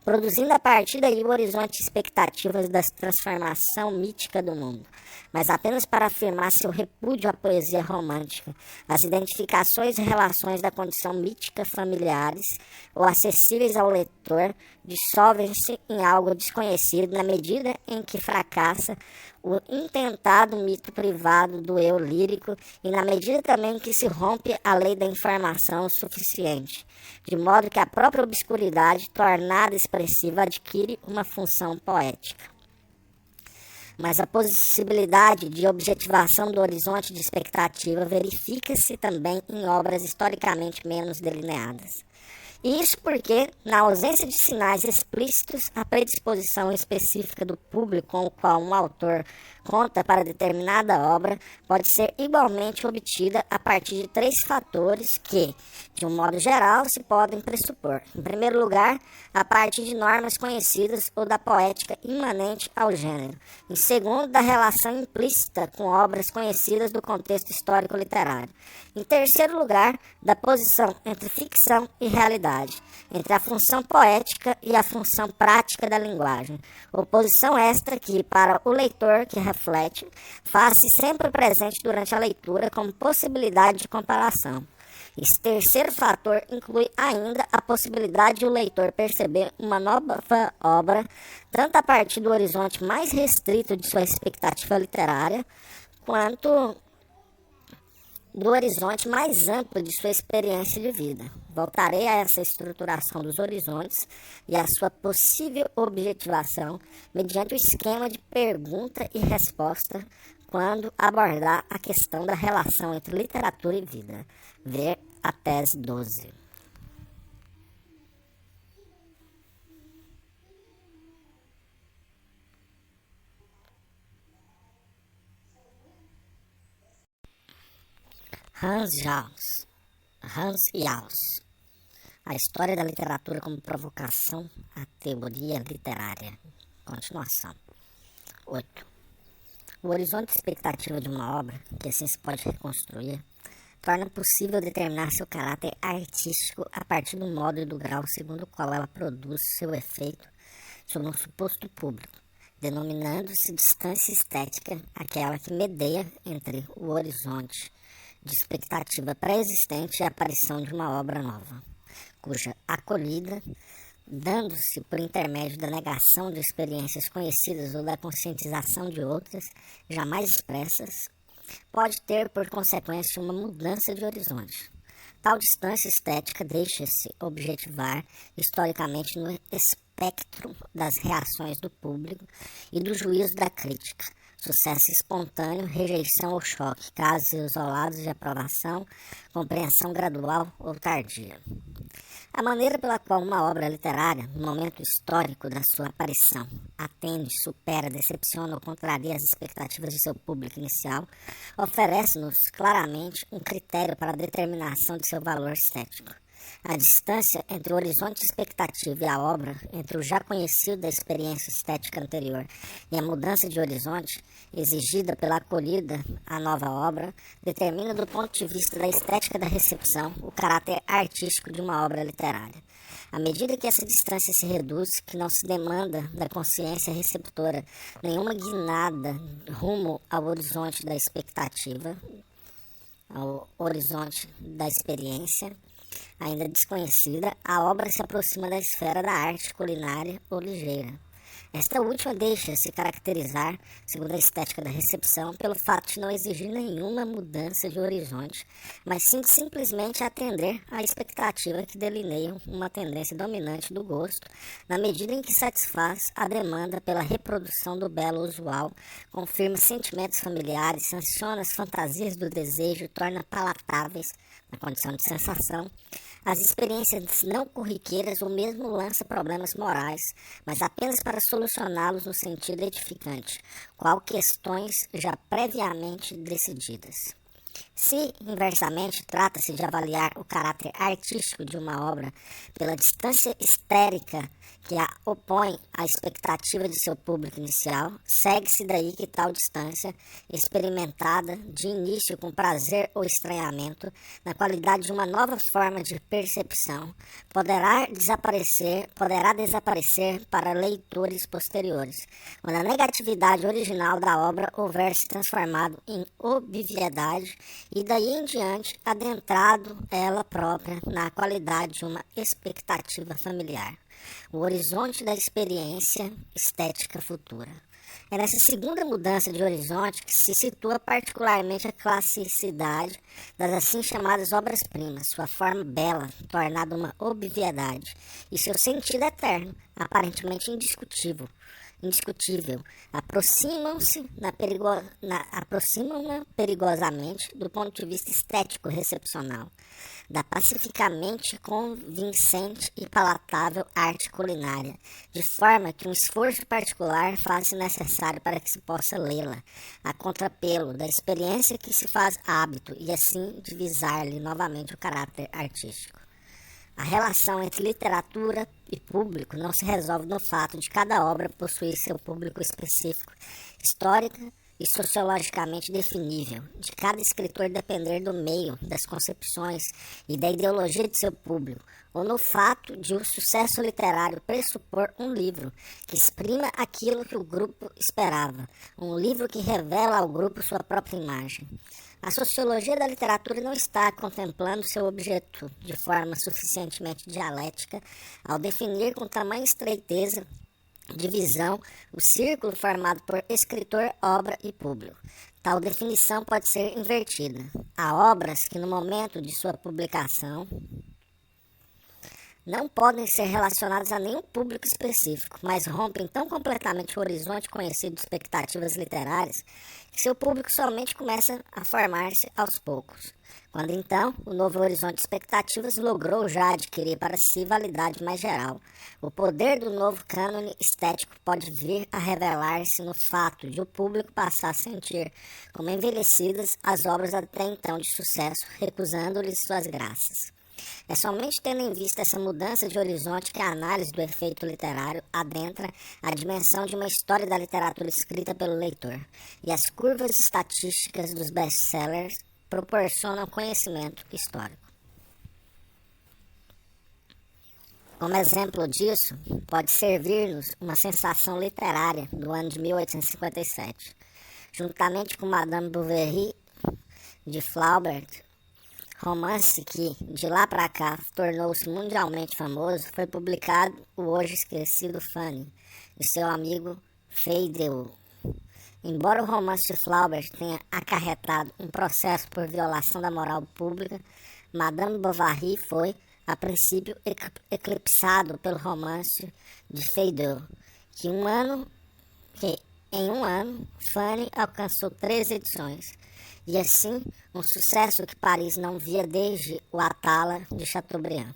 produzindo a partir daí o horizonte de expectativas da transformação mítica do mundo, mas apenas para afirmar seu repúdio à poesia romântica. As identificações e relações da condição mítica familiares ou acessíveis ao leitor dissolvem-se em algo desconhecido na medida em que fracassa o intentado mito privado do eu lírico e na medida também que se rompe a lei da informação suficiente, de modo que a própria obscuridade, tornada expressiva, adquire uma função poética. Mas a possibilidade de objetivação do horizonte de expectativa verifica-se também em obras historicamente menos delineadas. Isso porque, na ausência de sinais explícitos, a predisposição específica do público com o qual um autor conta para determinada obra pode ser igualmente obtida a partir de 3 fatores que, de um modo geral, se podem pressupor. Em primeiro lugar, a partir de normas conhecidas ou da poética imanente ao gênero. Em segundo, da relação implícita com obras conhecidas do contexto histórico-literário. Em terceiro lugar, da posição entre ficção e realidade, entre a função poética e a função prática da linguagem. Oposição esta que, para o leitor que reflete faz-se sempre presente durante a leitura como possibilidade de comparação. Esse terceiro fator inclui ainda a possibilidade de o leitor perceber uma nova obra, tanto a partir do horizonte mais restrito de sua expectativa literária, quanto do horizonte mais amplo de sua experiência de vida. Voltarei a essa estruturação dos horizontes e a sua possível objetivação mediante o esquema de pergunta e resposta quando abordar a questão da relação entre literatura e vida. Ver a tese 12. Hans Jauss. A história da literatura como provocação à teoria literária. Continuação. 8. O horizonte de expectativa de uma obra, que assim se pode reconstruir, torna possível determinar seu caráter artístico a partir do modo e do grau segundo o qual ela produz seu efeito sobre um suposto público, denominando-se distância estética aquela que medeia entre o horizonte de expectativa pré-existente e a aparição de uma obra nova, cuja acolhida, dando-se por intermédio da negação de experiências conhecidas ou da conscientização de outras, jamais expressas, pode ter por consequência uma mudança de horizonte. Tal distância estética deixa-se objetivar historicamente no espectro das reações do público e do juízo da crítica, sucesso espontâneo, rejeição ou choque, casos isolados de aprovação, compreensão gradual ou tardia. A maneira pela qual uma obra literária, no momento histórico da sua aparição, atende, supera, decepciona ou contraria as expectativas de seu público inicial, oferece-nos claramente um critério para a determinação de seu valor estético. A distância entre o horizonte de expectativa e a obra, entre o já conhecido da experiência estética anterior e a mudança de horizonte, exigida pela acolhida à nova obra, determina do ponto de vista da estética da recepção o caráter artístico de uma obra literária. À medida que essa distância se reduz, que não se demanda da consciência receptora nenhuma guinada rumo ao horizonte da expectativa, ao horizonte da experiência, ainda desconhecida, a obra se aproxima da esfera da arte culinária ou ligeira. Esta última deixa-se caracterizar, segundo a estética da recepção, pelo fato de não exigir nenhuma mudança de horizonte, mas sim simplesmente atender à expectativa que delineia uma tendência dominante do gosto, na medida em que satisfaz a demanda pela reprodução do belo usual, confirma sentimentos familiares, sanciona as fantasias do desejo e torna palatáveis, na condição de sensação, as experiências não corriqueiras ou mesmo lança problemas morais, mas apenas para solucioná-los no sentido edificante, qual questões já previamente decididas. Se, inversamente, trata-se de avaliar o caráter artístico de uma obra pela distância histérica que a opõe à expectativa de seu público inicial, segue-se daí que tal distância, experimentada de início com prazer ou estranhamento, na qualidade de uma nova forma de percepção, poderá desaparecer para leitores posteriores, quando a negatividade original da obra houver se transformado em obviedade e daí em diante adentrado ela própria na qualidade de uma expectativa familiar, o horizonte da experiência estética futura. É nessa segunda mudança de horizonte que se situa particularmente a classicidade das assim chamadas obras-primas, sua forma bela, tornada uma obviedade, e seu sentido eterno, aparentemente indiscutível, aproximam-na perigosamente do ponto de vista estético-recepcional, da pacificamente convincente e palatável arte culinária, de forma que um esforço particular faz-se necessário para que se possa lê-la, a contrapelo da experiência que se faz hábito e assim divisar-lhe novamente o caráter artístico. A relação entre literatura e público não se resolve no fato de cada obra possuir seu público específico, histórica e sociologicamente definível, de cada escritor depender do meio, das concepções e da ideologia de seu público, ou no fato de o sucesso literário pressupor um livro que exprima aquilo que o grupo esperava, um livro que revela ao grupo sua própria imagem. A sociologia da literatura não está contemplando seu objeto de forma suficientemente dialética ao definir com tamanha estreiteza de visão o círculo formado por escritor, obra e público. Tal definição pode ser invertida. Há obras que no momento de sua publicação não podem ser relacionadas a nenhum público específico, mas rompem tão completamente o horizonte conhecido de expectativas literárias que seu público somente começa a formar-se aos poucos. Quando então o novo horizonte de expectativas logrou já adquirir para si validade mais geral, o poder do novo cânone estético pode vir a revelar-se no fato de o público passar a sentir como envelhecidas as obras até então de sucesso, recusando-lhes suas graças. É somente tendo em vista essa mudança de horizonte que a análise do efeito literário adentra a dimensão de uma história da literatura escrita pelo leitor, e as curvas estatísticas dos best-sellers proporcionam conhecimento histórico. Como exemplo disso, pode servir-nos uma sensação literária do ano de 1857. Juntamente com Madame Bovary, de Flaubert, romance que, de lá para cá, tornou-se mundialmente famoso, foi publicado o hoje esquecido Fanny, de seu amigo Feydeau. Embora o romance de Flaubert tenha acarretado um processo por violação da moral pública, Madame Bovary foi, a princípio, eclipsado pelo romance de Feydeau, que em um ano, Fanny alcançou 13 edições, e assim um sucesso que Paris não via desde o Atala de Chateaubriand.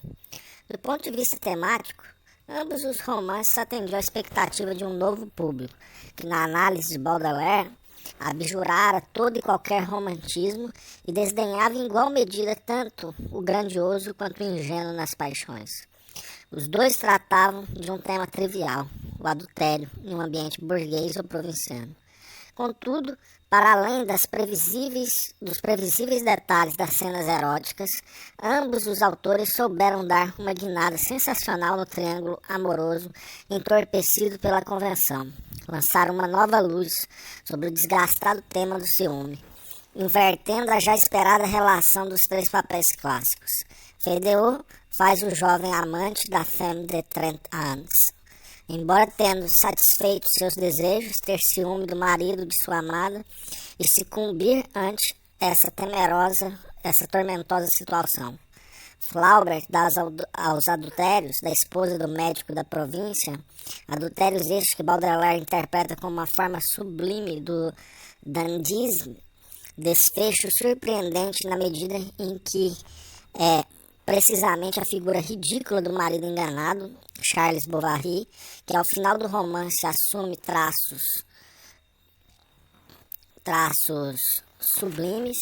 Do ponto de vista temático, ambos os romances atendiam à expectativa de um novo público, que na análise de Baudelaire abjurara todo e qualquer romantismo e desdenhava em igual medida tanto o grandioso quanto o ingênuo nas paixões. Os dois tratavam de um tema trivial, o adultério, em um ambiente burguês ou provinciano. Contudo, para além dos previsíveis detalhes das cenas eróticas, ambos os autores souberam dar uma guinada sensacional no triângulo amoroso entorpecido pela convenção. Lançaram uma nova luz sobre o desgastado tema do ciúme, invertendo a já esperada relação dos três papéis clássicos. Feydeau faz o jovem amante da femme de 30 anos. Embora tendo satisfeito seus desejos, ter ciúme do marido de sua amada e sucumbir ante essa tormentosa situação. Flaubert dá aos adultérios da esposa do médico da província, adultérios estes que Baudelaire interpreta como uma forma sublime do dandyismo, desfecho surpreendente na medida em que precisamente a figura ridícula do marido enganado, Charles Bovary, que ao final do romance assume traços sublimes.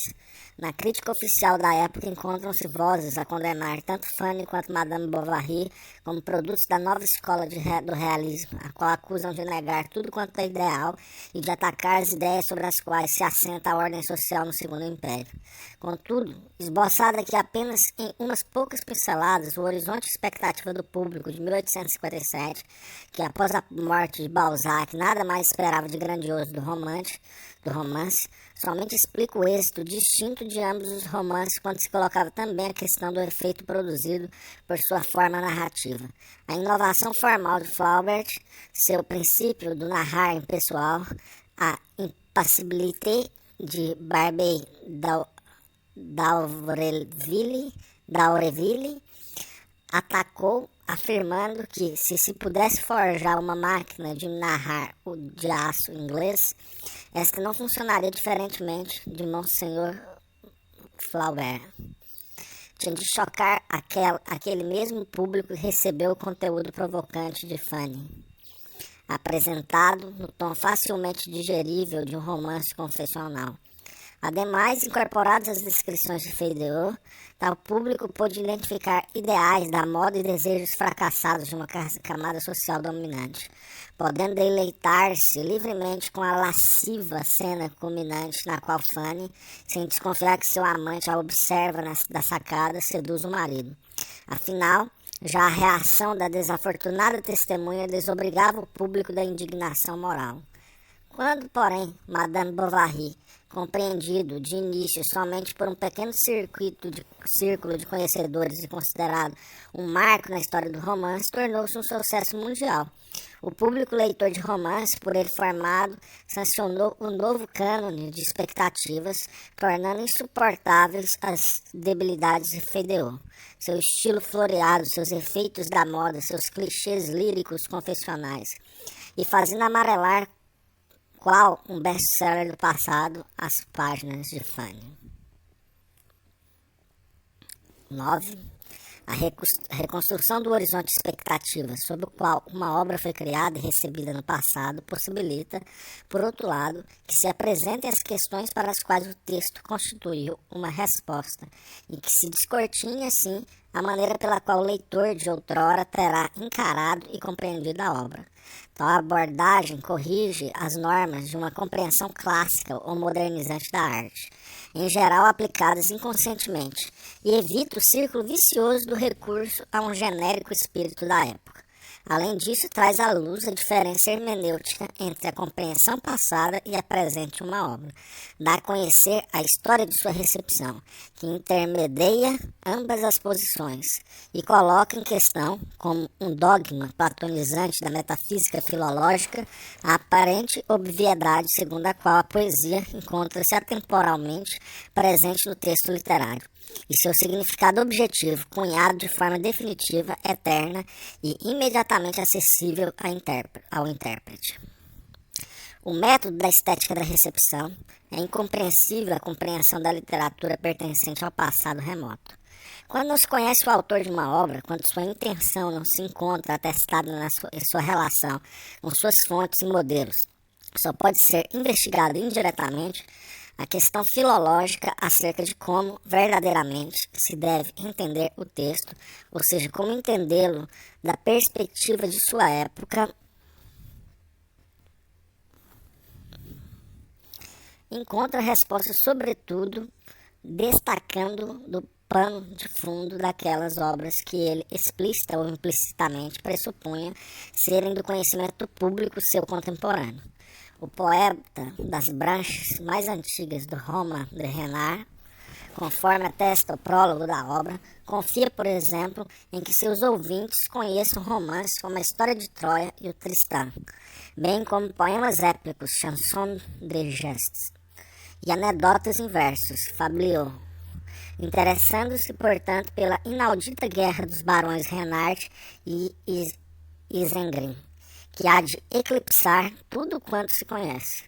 Na crítica oficial da época encontram-se vozes a condenar tanto Fanny quanto Madame Bovary como produtos da nova escola do realismo, a qual acusam de negar tudo quanto é ideal e de atacar as ideias sobre as quais se assenta a ordem social no Segundo Império. Contudo, esboçada aqui apenas em umas poucas pinceladas, o horizonte de expectativa do público de 1857, que após a morte de Balzac nada mais esperava de grandioso do romance, somente explica o êxito distinto de ambos os romances quando se colocava também a questão do efeito produzido por sua forma narrativa. A inovação formal de Flaubert, seu princípio do narrar impessoal, a impassibilité de Barbey d'Aurevilly atacou, afirmando que se pudesse forjar uma máquina de narrar o de aço inglês, esta não funcionaria diferentemente de Monseigneur Flaubert. Tinha de chocar aquele mesmo público que recebeu o conteúdo provocante de Fanny, apresentado no tom facilmente digerível de um romance confessional. Ademais, incorporadas às descrições de Feydeau, tal público pôde identificar ideais da moda e desejos fracassados de uma camada social dominante, podendo deleitar-se livremente com a lasciva cena culminante na qual Fanny, sem desconfiar que seu amante a observa da sacada, seduz o marido. Afinal, já a reação da desafortunada testemunha desobrigava o público da indignação moral. Quando, porém, Madame Bovary, compreendido de início somente por um pequeno círculo de conhecedores e considerado um marco na história do romance, tornou-se um sucesso mundial. O público leitor de romance, por ele formado, sancionou um novo cânone de expectativas, tornando insuportáveis as debilidades de Feydeau. Seu estilo floreado, seus efeitos da moda, seus clichês líricos confessionais, e fazendo amarelar qual um best-seller do passado, as páginas de Fanny. 9. A reconstrução do horizonte de expectativas sobre o qual uma obra foi criada e recebida no passado possibilita, por outro lado, que se apresentem as questões para as quais o texto constituiu uma resposta e que se descortine, assim, a maneira pela qual o leitor de outrora terá encarado e compreendido a obra. Tal abordagem corrige as normas de uma compreensão clássica ou modernizante da arte, em geral aplicadas inconscientemente, e evita o círculo vicioso do recurso a um genérico espírito da época. Além disso, traz à luz a diferença hermenêutica entre a compreensão passada e a presente de uma obra. Dá a conhecer a história de sua recepção, que intermedia ambas as posições e coloca em questão, como um dogma platonizante da metafísica filológica, a aparente obviedade segundo a qual a poesia encontra-se atemporalmente presente no texto literário, e seu significado objetivo, cunhado de forma definitiva, eterna e imediatamente acessível ao intérprete. O método da estética da recepção é incompreensível à compreensão da literatura pertencente ao passado remoto. Quando não se conhece o autor de uma obra, quando sua intenção não se encontra atestada em sua relação com suas fontes e modelos, só pode ser investigado indiretamente a questão filológica acerca de como verdadeiramente se deve entender o texto, ou seja, como entendê-lo da perspectiva de sua época, encontra a resposta sobretudo destacando do pano de fundo daquelas obras que ele explícita ou implicitamente pressupunha serem do conhecimento público seu contemporâneo. O poeta das branches mais antigas do Roman de Renard, conforme atesta o prólogo da obra, confia, por exemplo, em que seus ouvintes conheçam romances como a História de Troia e o Tristão, bem como poemas épicos, chansons de gestes, e anedotas em versos, fabliaux, interessando-se, portanto, pela inaudita guerra dos barões Renard e Isengrin, que há de eclipsar tudo quanto se conhece.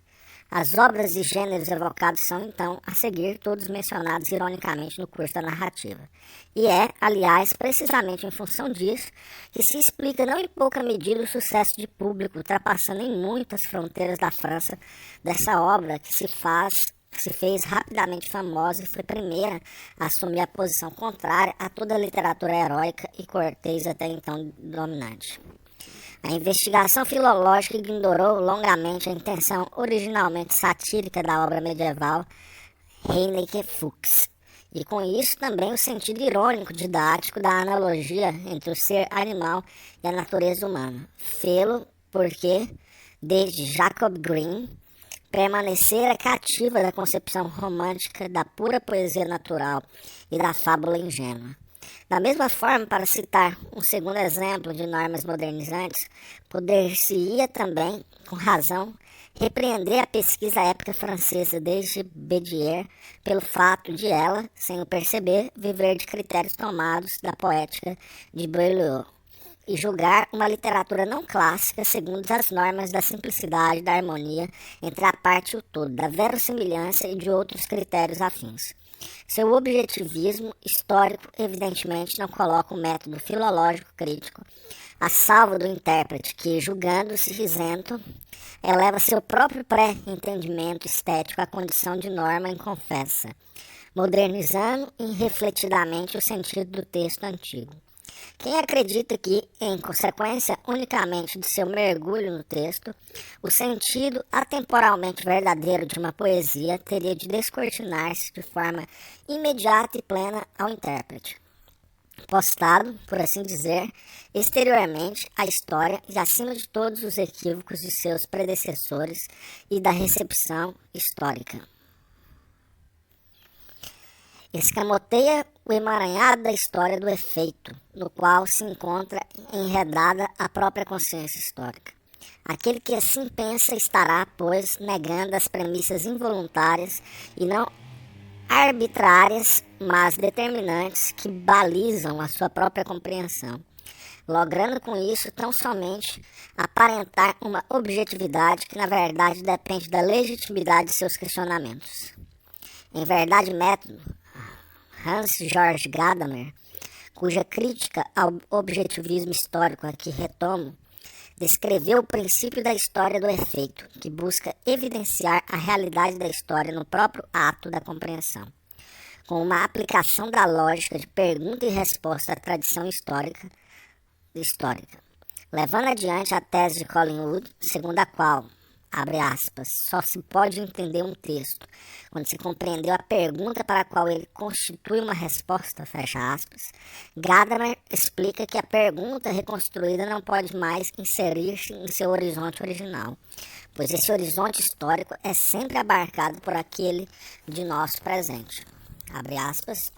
As obras e gêneros evocados são, então, a seguir, todos mencionados ironicamente no curso da narrativa. E é, aliás, precisamente em função disso, que se explica não em pouca medida o sucesso de público, ultrapassando em muitas fronteiras da França, dessa obra que se fez rapidamente famosa e foi a primeira a assumir a posição contrária a toda a literatura heróica e cortês até então dominante. A investigação filológica ignorou longamente a intenção originalmente satírica da obra medieval Reineke Fuchs, e com isso também o sentido irônico didático da analogia entre o ser animal e a natureza humana. Fê-lo porque, desde Jacob Grimm, permanecera cativa da concepção romântica da pura poesia natural e da fábula ingênua. Da mesma forma, para citar um segundo exemplo de normas modernizantes, poder-se-ia também, com razão, repreender a pesquisa épica francesa desde Bédier pelo fato de ela, sem o perceber, viver de critérios tomados da poética de Boileau, e julgar uma literatura não clássica segundo as normas da simplicidade, da harmonia entre a parte e o todo, da verossimilhança e de outros critérios afins. Seu objetivismo histórico, evidentemente, não coloca o método filológico crítico a salvo do intérprete que, julgando-se isento, eleva seu próprio pré-entendimento estético à condição de norma inconfessa, modernizando irrefletidamente o sentido do texto antigo. Quem acredita que, em consequência unicamente de seu mergulho no texto, o sentido atemporalmente verdadeiro de uma poesia teria de descortinar-se de forma imediata e plena ao intérprete, postado, por assim dizer, exteriormente à história e acima de todos os equívocos de seus predecessores e da recepção histórica. Escamoteia o emaranhado da história do efeito, no qual se encontra enredada a própria consciência histórica. Aquele que assim pensa estará, pois, negando as premissas involuntárias e não arbitrárias, mas determinantes que balizam a sua própria compreensão, logrando com isso tão somente aparentar uma objetividade que na verdade depende da legitimidade de seus questionamentos. Em verdade, método, Hans-Georg Gadamer, cuja crítica ao objetivismo histórico aqui retomo, descreveu o princípio da história do efeito, que busca evidenciar a realidade da história no próprio ato da compreensão, com uma aplicação da lógica de pergunta e resposta à tradição histórica, levando adiante a tese de Collingwood, segundo a qual, abre aspas, só se pode entender um texto quando se compreendeu a pergunta para a qual ele constitui uma resposta, fecha aspas. Gadamer explica que a pergunta reconstruída não pode mais inserir-se em seu horizonte original, pois esse horizonte histórico é sempre abarcado por aquele de nosso presente. Abre aspas,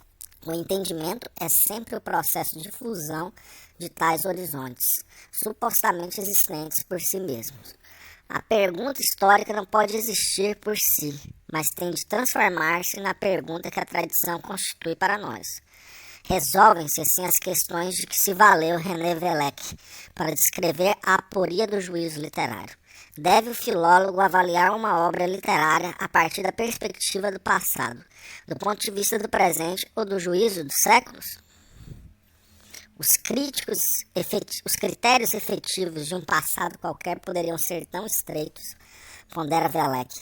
o entendimento é sempre o processo de fusão de tais horizontes, supostamente existentes por si mesmos. A pergunta histórica não pode existir por si, mas tem de transformar-se na pergunta que a tradição constitui para nós. Resolvem-se assim as questões de que se valeu René Vellec para descrever a aporia do juízo literário. Deve o filólogo avaliar uma obra literária a partir da perspectiva do passado, do ponto de vista do presente ou do juízo dos séculos? Os critérios efetivos de um passado qualquer poderiam ser tão estreitos, pondera Vellec,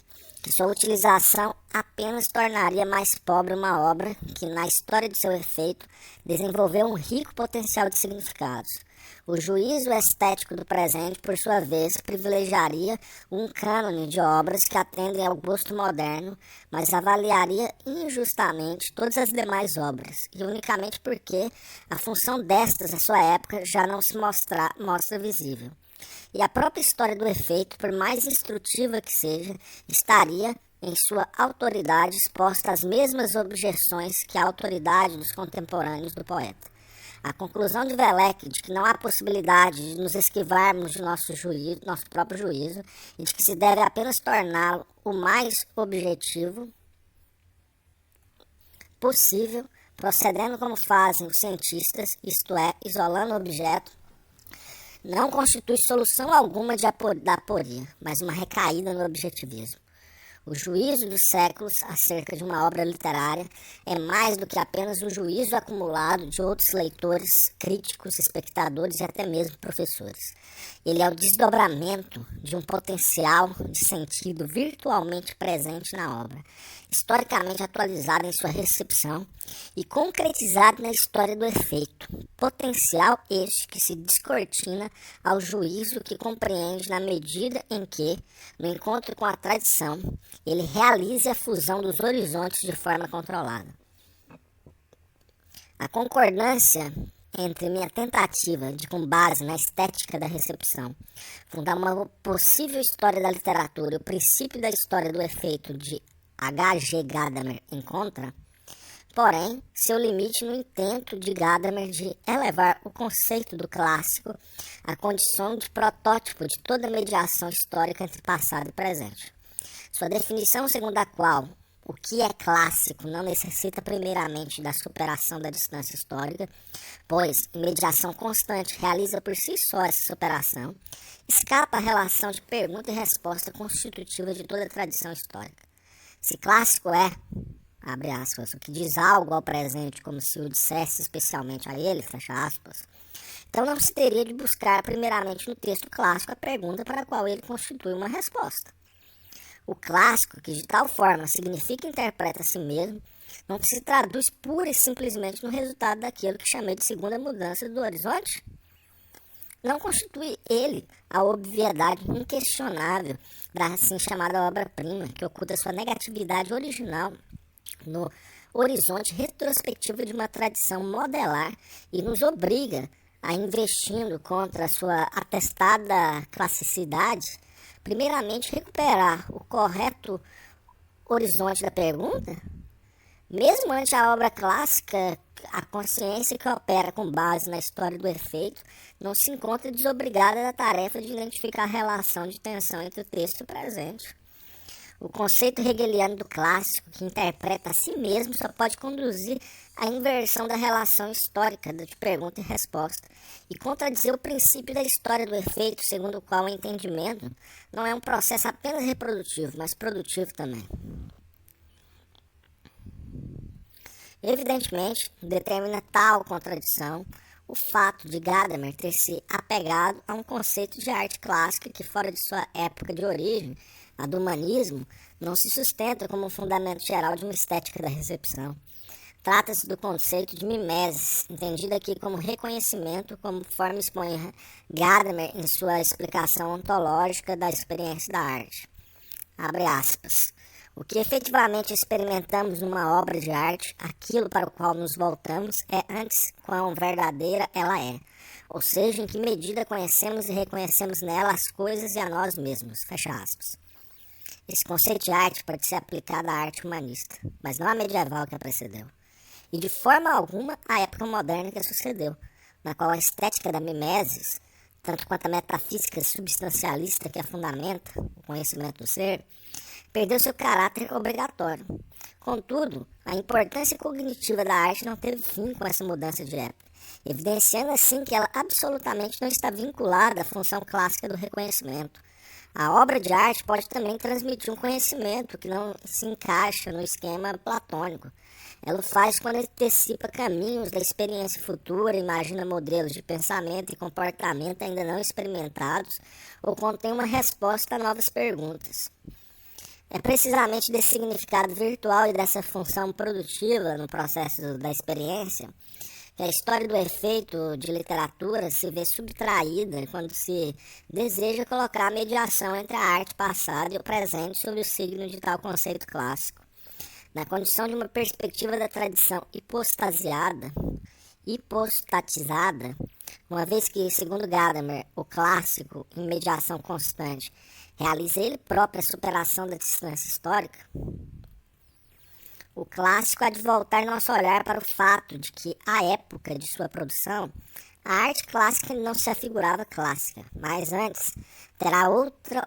que sua utilização apenas tornaria mais pobre uma obra que, na história de seu efeito, desenvolveu um rico potencial de significados. O juízo estético do presente, por sua vez, privilegiaria um cânone de obras que atendem ao gosto moderno, mas avaliaria injustamente todas as demais obras, e unicamente porque a função destas, à sua época, já não se mostra visível. E a própria história do efeito, por mais instrutiva que seja, estaria, em sua autoridade, exposta às mesmas objeções que a autoridade dos contemporâneos do poeta. A conclusão de Vellec de que não há possibilidade de nos esquivarmos de nosso próprio juízo, e de que se deve apenas torná-lo o mais objetivo possível, procedendo como fazem os cientistas, isto é, isolando o objeto, não constitui solução alguma da aporia, mas uma recaída no objetivismo. O juízo dos séculos acerca de uma obra literária é mais do que apenas o juízo acumulado de outros leitores, críticos, espectadores e até mesmo professores. Ele é o desdobramento de um potencial de sentido virtualmente presente na obra, historicamente atualizado em sua recepção e concretizado na história do efeito. Potencial este que se descortina ao juízo que compreende na medida em que, no encontro com a tradição, ele realize a fusão dos horizontes de forma controlada. A concordância entre minha tentativa de, com base na estética da recepção, fundar uma possível história da literatura e o princípio da história do efeito de H.G. Gadamer encontra, porém, seu limite no intento de Gadamer de elevar o conceito do clássico à condição de protótipo de toda mediação histórica entre passado e presente. Sua definição segundo a qual O que é clássico não necessita primeiramente da superação da distância histórica, pois mediação constante realiza por si só essa superação, escapa à relação de pergunta e resposta constitutiva de toda a tradição histórica. Se clássico é, abre aspas, o que diz algo ao presente como se o dissesse especialmente a ele, fecha aspas, então não se teria de buscar primeiramente no texto clássico a pergunta para a qual ele constitui uma resposta. O clássico, que de tal forma significa e interpreta a si mesmo, não se traduz pura e simplesmente no resultado daquilo que chamei de segunda mudança do horizonte? Não constitui ele a obviedade inquestionável da assim chamada obra-prima, que oculta sua negatividade original no horizonte retrospectivo de uma tradição modelar e nos obriga a, investindo contra a sua atestada classicidade, primeiramente recuperar o correto horizonte da pergunta? Mesmo ante a obra clássica, a consciência que opera com base na história do efeito não se encontra desobrigada da tarefa de identificar a relação de tensão entre o texto e o presente. O conceito hegeliano do clássico, que interpreta a si mesmo, só pode conduzir à inversão da relação histórica de pergunta e resposta e contradizer o princípio da história do efeito, segundo o qual o entendimento não é um processo apenas reprodutivo, mas produtivo também. Evidentemente, determina tal contradição o fato de Gadamer ter se apegado a um conceito de arte clássica que, fora de sua época de origem, a do humanismo, não se sustenta como um fundamento geral de uma estética da recepção. Trata-se do conceito de mimesis, entendido aqui como reconhecimento, como forma expõe Gadamer em sua explicação ontológica da experiência da arte. Abre aspas. O que efetivamente experimentamos numa obra de arte, aquilo para o qual nos voltamos, é antes quão verdadeira ela é, ou seja, em que medida conhecemos e reconhecemos nela as coisas e a nós mesmos, fecha aspas. Esse conceito de arte pode ser aplicado à arte humanista, mas não à medieval que a precedeu, e de forma alguma à época moderna que a sucedeu, na qual a estética da mimesis, tanto quanto a metafísica substancialista que a fundamenta, o conhecimento do ser, perdeu seu caráter obrigatório. Contudo, a importância cognitiva da arte não teve fim com essa mudança de época, evidenciando assim que ela absolutamente não está vinculada à função clássica do reconhecimento. A obra de arte pode também transmitir um conhecimento que não se encaixa no esquema platônico. Ela o faz quando antecipa caminhos da experiência futura, imagina modelos de pensamento e comportamento ainda não experimentados ou contém uma resposta a novas perguntas. É precisamente desse significado virtual e dessa função produtiva no processo da experiência que a história do efeito de literatura se vê subtraída quando se deseja colocar a mediação entre a arte passada e o presente sob o signo de tal conceito clássico. Na condição de uma perspectiva da tradição hipostatizada, uma vez que, segundo Gadamer, o clássico, em mediação constante, realiza ele próprio a superação da distância histórica, o clássico há de voltar nosso olhar para o fato de que, à época de sua produção, a arte clássica não se afigurava clássica, mas antes terá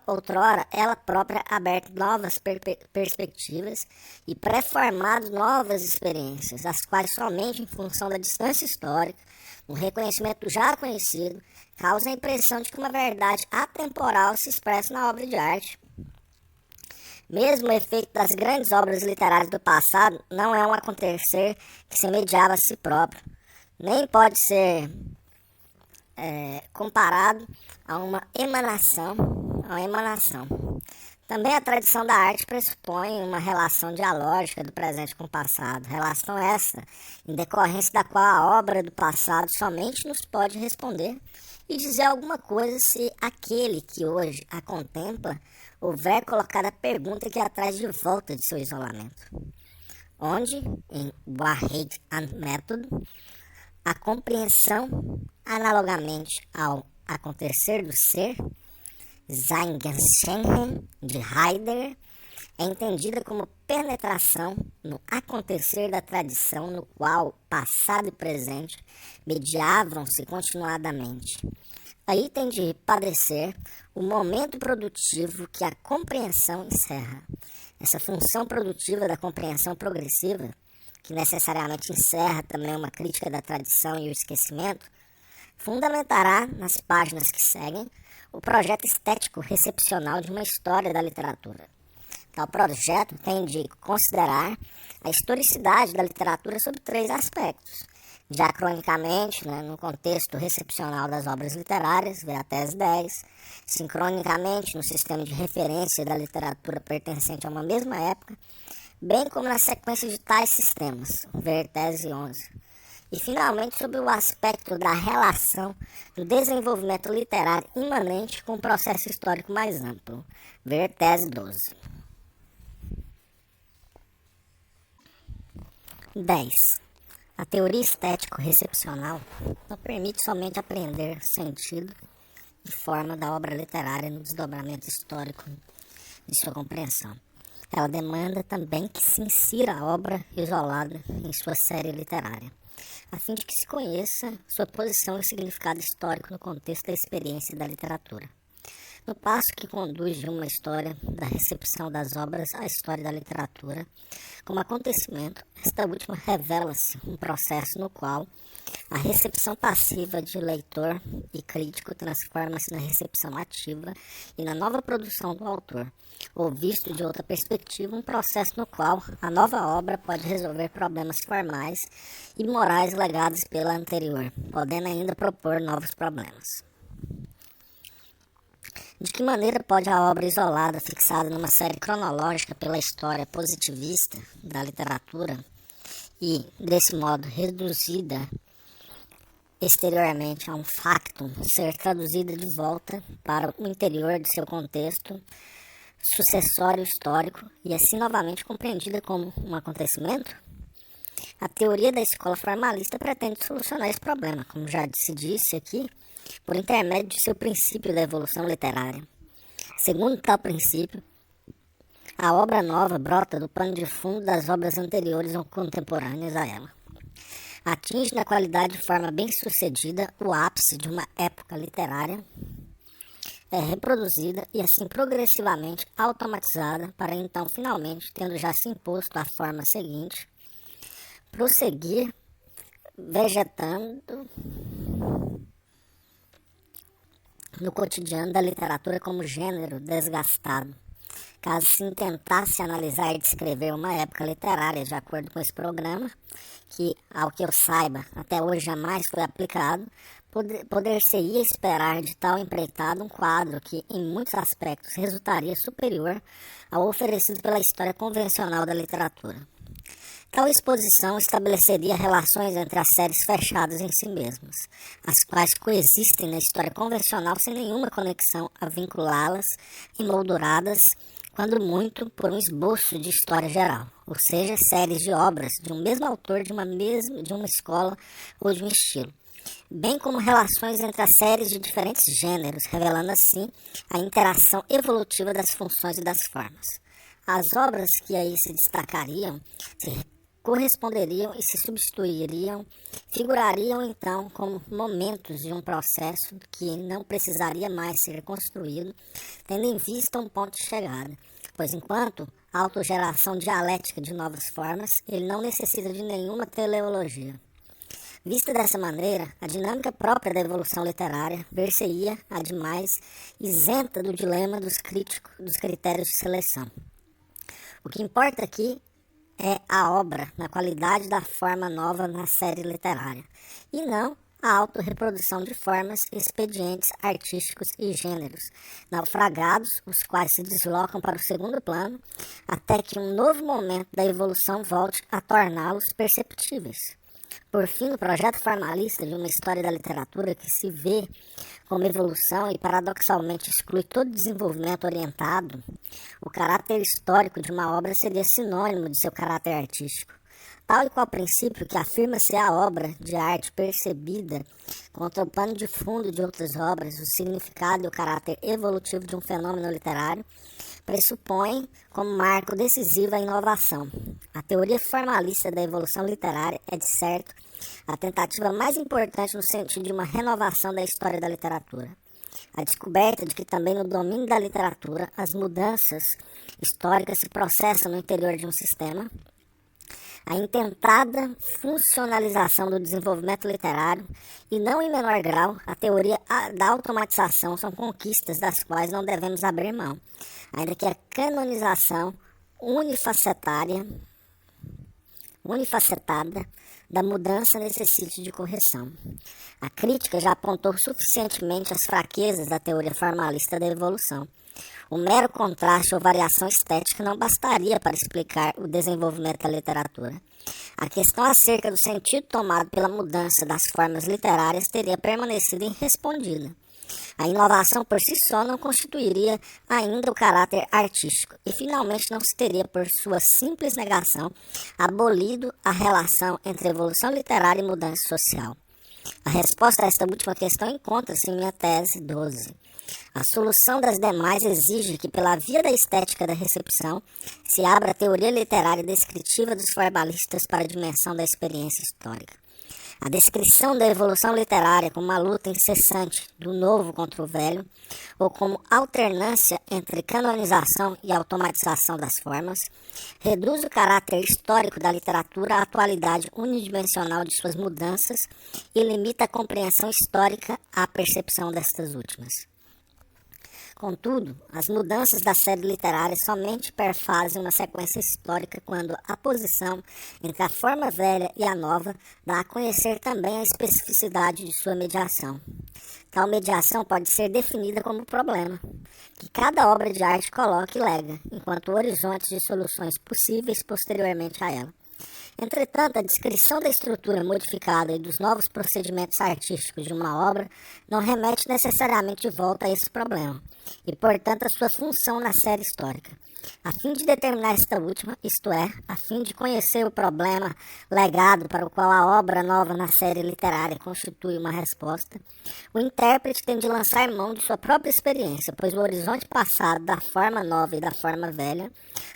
outrora ela própria aberto novas perspectivas e pré-formado novas experiências, as quais somente em função da distância histórica, um reconhecimento já conhecido, causa a impressão de que uma verdade atemporal se expressa na obra de arte. Mesmo o efeito das grandes obras literárias do passado não é um acontecer que se mediava a si próprio, nem pode ser comparado a uma emanação. Também a tradição da arte pressupõe uma relação dialógica do presente com o passado, relação essa em decorrência da qual a obra do passado somente nos pode responder e dizer alguma coisa se aquele que hoje a contempla houver colocado a pergunta que a traz de volta de seu isolamento. Onde, em Wahrheit and Method, a compreensão, analogamente ao acontecer do ser, Seingeschehen, de Heidegger, é entendida como penetração no acontecer da tradição no qual passado e presente mediavam-se continuadamente. Aí tem de padecer o momento produtivo que a compreensão encerra. Essa função produtiva da compreensão progressiva, que necessariamente encerra também uma crítica da tradição e o esquecimento, fundamentará, nas páginas que seguem, o projeto estético recepcional de uma história da literatura. Tal projeto tem de considerar a historicidade da literatura sob 3 aspectos. Diacronicamente, no contexto recepcional das obras literárias, vê a tese 10, sincronicamente, no sistema de referência da literatura pertencente a uma mesma época, bem como na sequência de tais sistemas, ver tese 11. E, finalmente, sobre o aspecto da relação do desenvolvimento literário imanente com o processo histórico mais amplo, ver tese 12. 10. A teoria estético-recepcional não permite somente apreender sentido e forma da obra literária no desdobramento histórico de sua compreensão. Ela demanda também que se insira a obra isolada em sua série literária, a fim de que se conheça sua posição e significado histórico no contexto da experiência da literatura. No passo que conduz de uma história da recepção das obras à história da literatura, como acontecimento, esta última revela-se um processo no qual a recepção passiva de leitor e crítico transforma-se na recepção ativa e na nova produção do autor, ou visto de outra perspectiva, um processo no qual a nova obra pode resolver problemas formais e morais legados pela anterior, podendo ainda propor novos problemas. De que maneira pode a obra isolada, fixada numa série cronológica pela história positivista da literatura e, desse modo, reduzida exteriormente a um factum, ser traduzida de volta para o interior de seu contexto sucessório histórico e assim novamente compreendida como um acontecimento? A teoria da escola formalista pretende solucionar esse problema, como já se disse aqui, por intermédio de seu princípio da evolução literária. Segundo tal princípio, a obra nova brota do pano de fundo das obras anteriores ou contemporâneas a ela. Atinge na qualidade de forma bem-sucedida o ápice de uma época literária, é reproduzida e assim progressivamente automatizada para então finalmente, tendo já se imposto a forma seguinte, prosseguir vegetando no cotidiano da literatura como gênero desgastado. Caso se intentasse analisar e descrever uma época literária de acordo com esse programa, que, ao que eu saiba, até hoje jamais foi aplicado, poder-se-ia esperar de tal empreitada um quadro que, em muitos aspectos, resultaria superior ao oferecido pela história convencional da literatura. Tal exposição estabeleceria relações entre as séries fechadas em si mesmas, as quais coexistem na história convencional sem nenhuma conexão a vinculá-las, emolduradas, quando muito, por um esboço de história geral, ou seja, séries de obras de um mesmo autor de uma escola ou de um estilo, bem como relações entre as séries de diferentes gêneros, revelando assim a interação evolutiva das funções e das formas. As obras que aí se destacariam se corresponderiam e se substituiriam, figurariam então como momentos de um processo que não precisaria mais ser construído, tendo em vista um ponto de chegada, pois enquanto autogeração dialética de novas formas, ele não necessita de nenhuma teleologia. Vista dessa maneira, a dinâmica própria da evolução literária ver-se-ia, ademais, isenta do dilema dos critérios de seleção. O que importa aqui é a obra na qualidade da forma nova na série literária, e não a autorreprodução de formas, expedientes artísticos e gêneros, naufragados, os quais se deslocam para o segundo plano, até que um novo momento da evolução volte a torná-los perceptíveis. Por fim, o projeto formalista de uma história da literatura que se vê como evolução e paradoxalmente exclui todo desenvolvimento orientado, o caráter histórico de uma obra seria sinônimo de seu caráter artístico. Tal e qual princípio que afirma ser a obra de arte percebida contra o pano de fundo de outras obras, o significado e o caráter evolutivo de um fenômeno literário, pressupõe como marco decisivo a inovação. A teoria formalista da evolução literária é, de certo, a tentativa mais importante no sentido de uma renovação da história da literatura. A descoberta de que também no domínio da literatura as mudanças históricas se processam no interior de um sistema, a intentada funcionalização do desenvolvimento literário e, não em menor grau, a teoria da automatização são conquistas das quais não devemos abrir mão, ainda que a canonização unifacetada da mudança necessite de correção. A crítica já apontou suficientemente as fraquezas da teoria formalista da evolução. O mero contraste ou variação estética não bastaria para explicar o desenvolvimento da literatura. A questão acerca do sentido tomado pela mudança das formas literárias teria permanecido irrespondida. A inovação por si só não constituiria ainda o caráter artístico e finalmente não se teria, por sua simples negação, abolido a relação entre evolução literária e mudança social. A resposta a esta última questão encontra-se em minha tese 12. A solução das demais exige que, pela via da estética da recepção, se abra a teoria literária descritiva dos formalistas para a dimensão da experiência histórica. A descrição da evolução literária como uma luta incessante do novo contra o velho, ou como alternância entre canonização e automatização das formas, reduz o caráter histórico da literatura à atualidade unidimensional de suas mudanças e limita a compreensão histórica à percepção destas últimas. Contudo, as mudanças da série literária somente perfazem uma sequência histórica quando a posição entre a forma velha e a nova dá a conhecer também a especificidade de sua mediação. Tal mediação pode ser definida como problema, que cada obra de arte coloca e lega, enquanto horizontes de soluções possíveis posteriormente a ela. Entretanto, a descrição da estrutura modificada e dos novos procedimentos artísticos de uma obra não remete necessariamente de volta a esse problema, e, portanto, a sua função na série histórica. A fim de determinar esta última, isto é, a fim de conhecer o problema legado para o qual a obra nova na série literária constitui uma resposta, o intérprete tem de lançar mão de sua própria experiência, pois o horizonte passado da forma nova e da forma velha,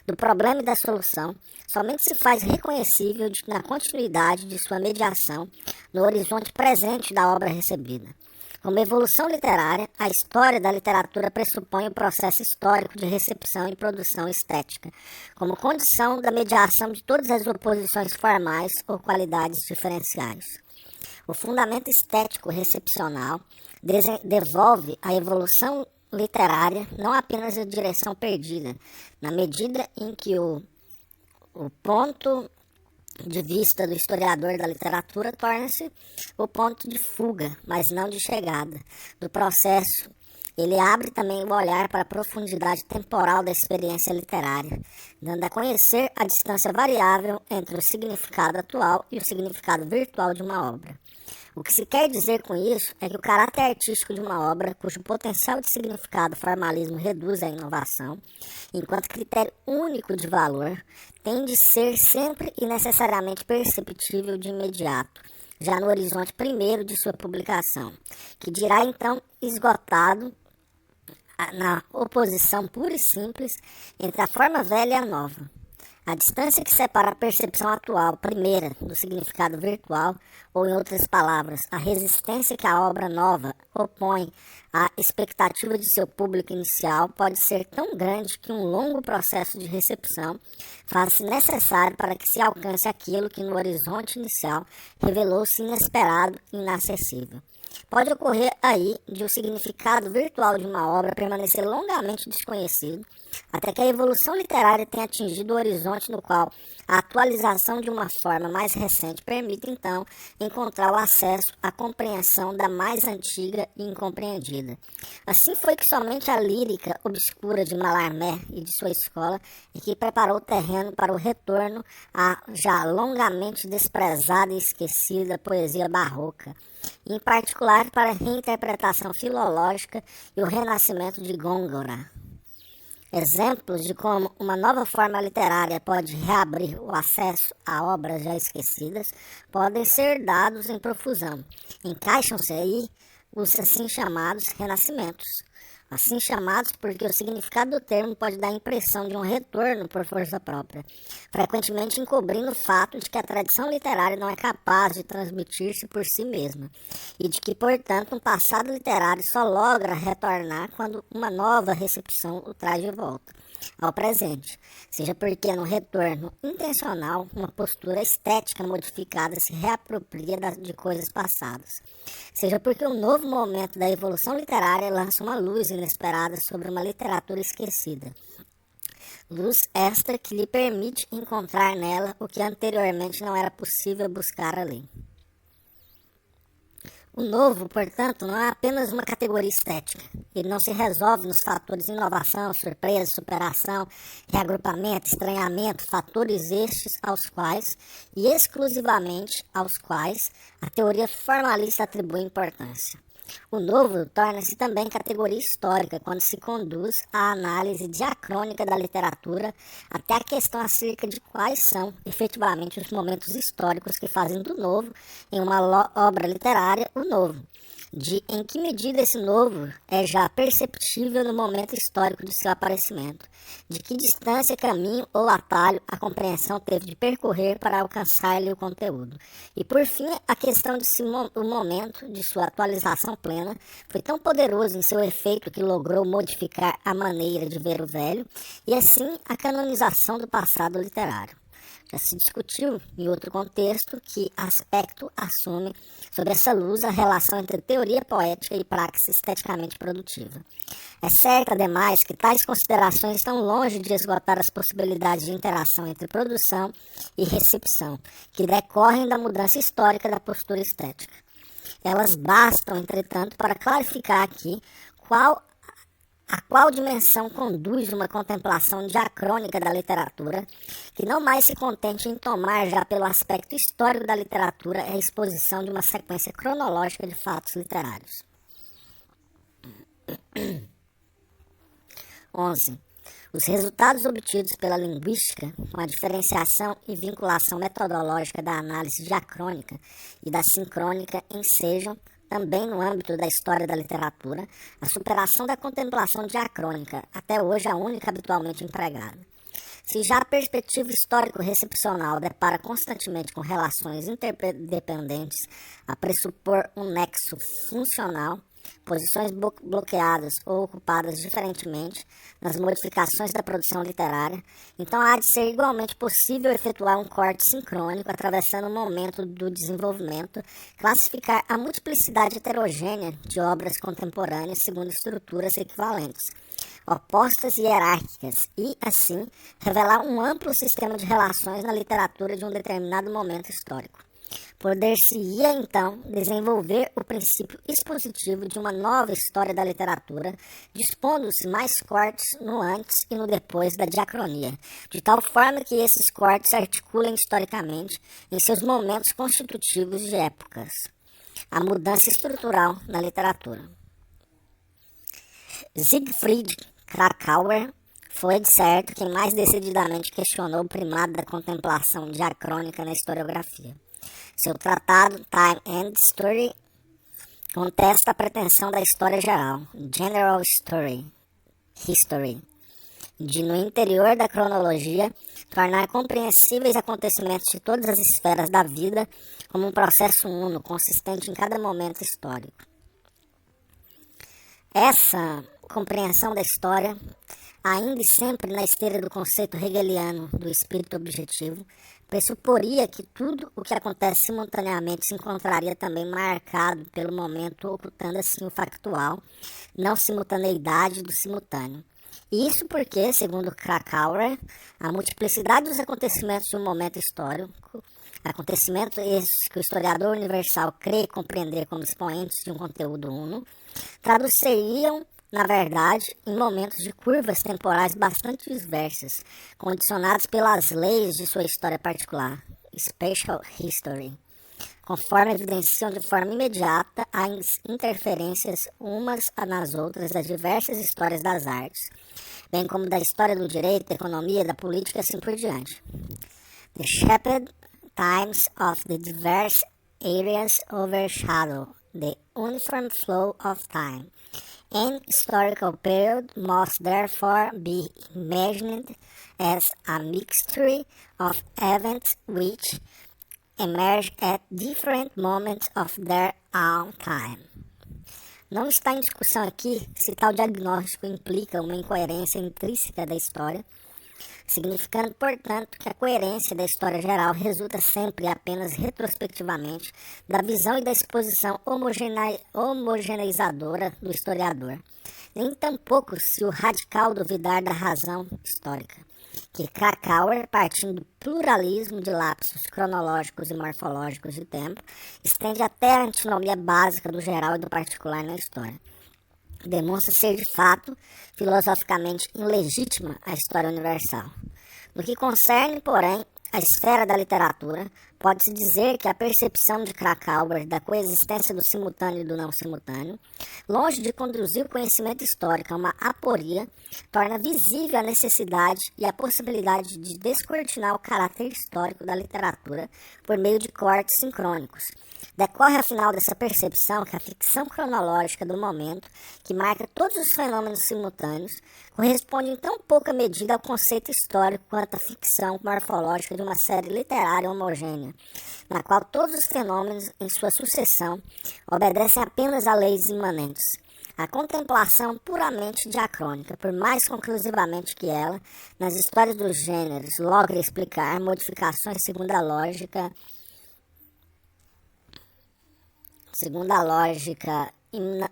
do problema e da solução, somente se faz reconhecível na continuidade de sua mediação no horizonte presente da obra recebida. Como evolução literária, a história da literatura pressupõe o processo histórico de recepção e produção estética, como condição da mediação de todas as oposições formais ou qualidades diferenciais. O fundamento estético recepcional devolve à evolução literária não apenas a direção perdida, na medida em que o ponto de vista do historiador da literatura torna-se o ponto de fuga, mas não de chegada, do processo. Ele abre também o olhar para a profundidade temporal da experiência literária, dando a conhecer a distância variável entre o significado atual e o significado virtual de uma obra. O que se quer dizer com isso é que o caráter artístico de uma obra, cujo potencial de significado o formalismo reduz à inovação, enquanto critério único de valor, tem de ser sempre e necessariamente perceptível de imediato, já no horizonte primeiro de sua publicação, que dirá então esgotado na oposição pura e simples entre a forma velha e a nova. A distância que separa a percepção atual, primeira, do significado virtual, ou em outras palavras, a resistência que a obra nova opõe à expectativa de seu público inicial, pode ser tão grande que um longo processo de recepção faz-se necessário para que se alcance aquilo que no horizonte inicial revelou-se inesperado e inacessível. Pode ocorrer aí de o significado virtual de uma obra permanecer longamente desconhecido, até que a evolução literária tenha atingido o horizonte no qual a atualização de uma forma mais recente permite, então, encontrar o acesso à compreensão da mais antiga e incompreendida. Assim foi que somente a lírica obscura de Mallarmé e de sua escola e que preparou o terreno para o retorno à já longamente desprezada e esquecida poesia barroca, em particular para a reinterpretação filológica e o renascimento de Góngora. Exemplos de como uma nova forma literária pode reabrir o acesso a obras já esquecidas podem ser dados em profusão. Encaixam-se aí os assim chamados renascimentos. assim chamados porque o significado do termo pode dar a impressão de um retorno por força própria, frequentemente encobrindo o fato de que a tradição literária não é capaz de transmitir-se por si mesma, e de que, portanto, um passado literário só logra retornar quando uma nova recepção o traz de volta ao presente, seja porque no retorno intencional, uma postura estética modificada se reapropria de coisas passadas, seja porque um novo momento da evolução literária lança uma luz inesperada sobre uma literatura esquecida. Luz esta que lhe permite encontrar nela o que anteriormente não era possível buscar ali. O novo, portanto, não é apenas uma categoria estética. Ele não se resolve nos fatores de inovação, surpresa, superação, reagrupamento, estranhamento, fatores estes aos quais, e exclusivamente aos quais, a teoria formalista atribui importância. O novo torna-se também categoria histórica quando se conduz à análise diacrônica da literatura até a questão acerca de quais são, efetivamente, os momentos históricos que fazem do novo, em uma obra literária, o novo. De em que medida esse novo é já perceptível no momento histórico de seu aparecimento, de que distância, caminho ou atalho a compreensão teve de percorrer para alcançar-lhe o conteúdo. E por fim, a questão de se o momento de sua atualização plena foi tão poderoso em seu efeito que logrou modificar a maneira de ver o velho e assim a canonização do passado literário. Já se discutiu, em outro contexto, que aspecto assume sobre essa luz a relação entre teoria poética e praxis esteticamente produtiva. É certo, ademais, que tais considerações estão longe de esgotar as possibilidades de interação entre produção e recepção, que decorrem da mudança histórica da postura estética. Elas bastam, entretanto, para clarificar aqui a qual dimensão conduz uma contemplação diacrônica da literatura, que não mais se contente em tomar já pelo aspecto histórico da literatura a exposição de uma sequência cronológica de fatos literários. 11. Os resultados obtidos pela linguística, com a diferenciação e vinculação metodológica da análise diacrônica e da sincrônica, ensejam, também no âmbito da história da literatura, a superação da contemplação diacrônica, até hoje a única habitualmente empregada. Se já a perspectiva histórico-recepcional depara constantemente com relações interdependentes a pressupor um nexo funcional, posições bloqueadas ou ocupadas diferentemente nas modificações da produção literária, então há de ser igualmente possível efetuar um corte sincrônico atravessando o momento do desenvolvimento, classificar a multiplicidade heterogênea de obras contemporâneas segundo estruturas equivalentes, opostas e hierárquicas, e, assim, revelar um amplo sistema de relações na literatura de um determinado momento histórico. Poder-se-ia, então, desenvolver o princípio expositivo de uma nova história da literatura, dispondo-se mais cortes no antes e no depois da diacronia, de tal forma que esses cortes articulem historicamente em seus momentos constitutivos de épocas. A mudança estrutural na literatura. Siegfried Kracauer foi, de certo, quem mais decididamente questionou o primado da contemplação diacrônica na historiografia. Seu tratado Time and History contesta a pretensão da história geral, General History, de, no interior da cronologia, tornar compreensíveis acontecimentos de todas as esferas da vida como um processo uno, consistente em cada momento histórico. Essa compreensão da história, ainda e sempre na esteira do conceito hegeliano do espírito objetivo, pressuporia que tudo o que acontece simultaneamente se encontraria também marcado pelo momento, ocultando assim o factual, não simultaneidade do simultâneo. E isso porque, segundo Kracauer, a multiplicidade dos acontecimentos de um momento histórico, acontecimentos esses que o historiador universal crê compreender como expoentes de um conteúdo uno, traduziriam na verdade, em momentos de curvas temporais bastante diversas, condicionados pelas leis de sua história particular, Spatial History, conforme evidenciam de forma imediata as interferências umas nas outras das diversas histórias das artes, bem como da história do direito, da economia, da política e assim por diante. The shaped times of the diverse areas overshadow the uniform flow of time, An historical period must therefore be imagined as a mixture of events which emerge at different moments of their own time. Não está em discussão aqui se tal diagnóstico implica uma incoerência intrínseca da história, significando, portanto, que a coerência da história geral resulta sempre e apenas retrospectivamente da visão e da exposição homogeneizadora do historiador, nem tampouco se o radical duvidar da razão histórica, que Krakauer, partindo do pluralismo de lapsos cronológicos e morfológicos de tempo, estende até a antinomia básica do geral e do particular na história. Demonstra ser de fato, filosoficamente ilegítima a história universal. No que concerne, porém, a esfera da literatura, pode-se dizer que a percepção de Krakauer da coexistência do simultâneo e do não simultâneo, longe de conduzir o conhecimento histórico a uma aporia, torna visível a necessidade e a possibilidade de descortinar o caráter histórico da literatura por meio de cortes sincrônicos. Decorre, afinal, dessa percepção que a ficção cronológica do momento, que marca todos os fenômenos simultâneos, corresponde em tão pouca medida ao conceito histórico quanto à ficção morfológica de uma série literária homogênea, na qual todos os fenômenos, em sua sucessão, obedecem apenas a leis imanentes. A contemplação puramente diacrônica, por mais conclusivamente que ela, nas histórias dos gêneros, logra explicar modificações segundo a lógica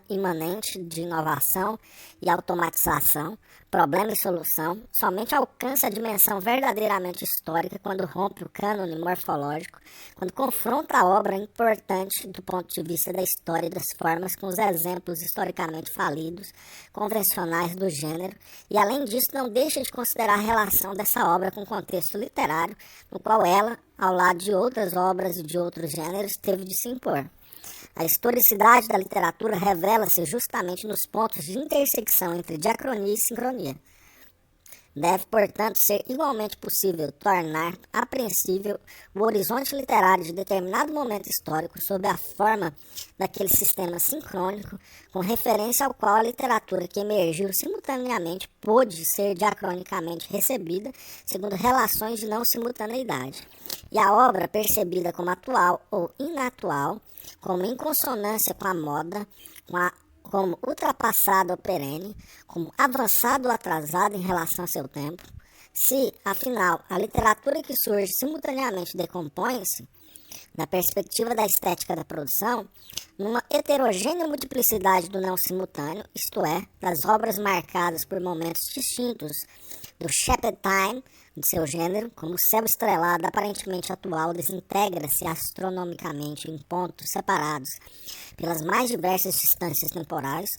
imanente de inovação e automatização, problema e solução, somente alcança a dimensão verdadeiramente histórica quando rompe o cânone morfológico, quando confronta a obra importante do ponto de vista da história e das formas com os exemplos historicamente falidos, convencionais do gênero, e além disso não deixa de considerar a relação dessa obra com o contexto literário, no qual ela, ao lado de outras obras e de outros gêneros, teve de se impor. A historicidade da literatura revela-se justamente nos pontos de intersecção entre diacronia e sincronia. Deve, portanto, ser igualmente possível tornar apreensível o horizonte literário de determinado momento histórico sob a forma daquele sistema sincrônico, com referência ao qual a literatura que emergiu simultaneamente pôde ser diacronicamente recebida segundo relações de não simultaneidade, e a obra percebida como atual ou inatual, como em consonância com a moda, como ultrapassado ou perene, como avançado ou atrasado em relação ao seu tempo, se, afinal, a literatura que surge simultaneamente decompõe-se, na perspectiva da estética da produção, numa heterogênea multiplicidade do não simultâneo, isto é, das obras marcadas por momentos distintos do shepherd time, de seu gênero, como o céu estrelado aparentemente atual desintegra-se astronomicamente em pontos separados pelas mais diversas distâncias temporais,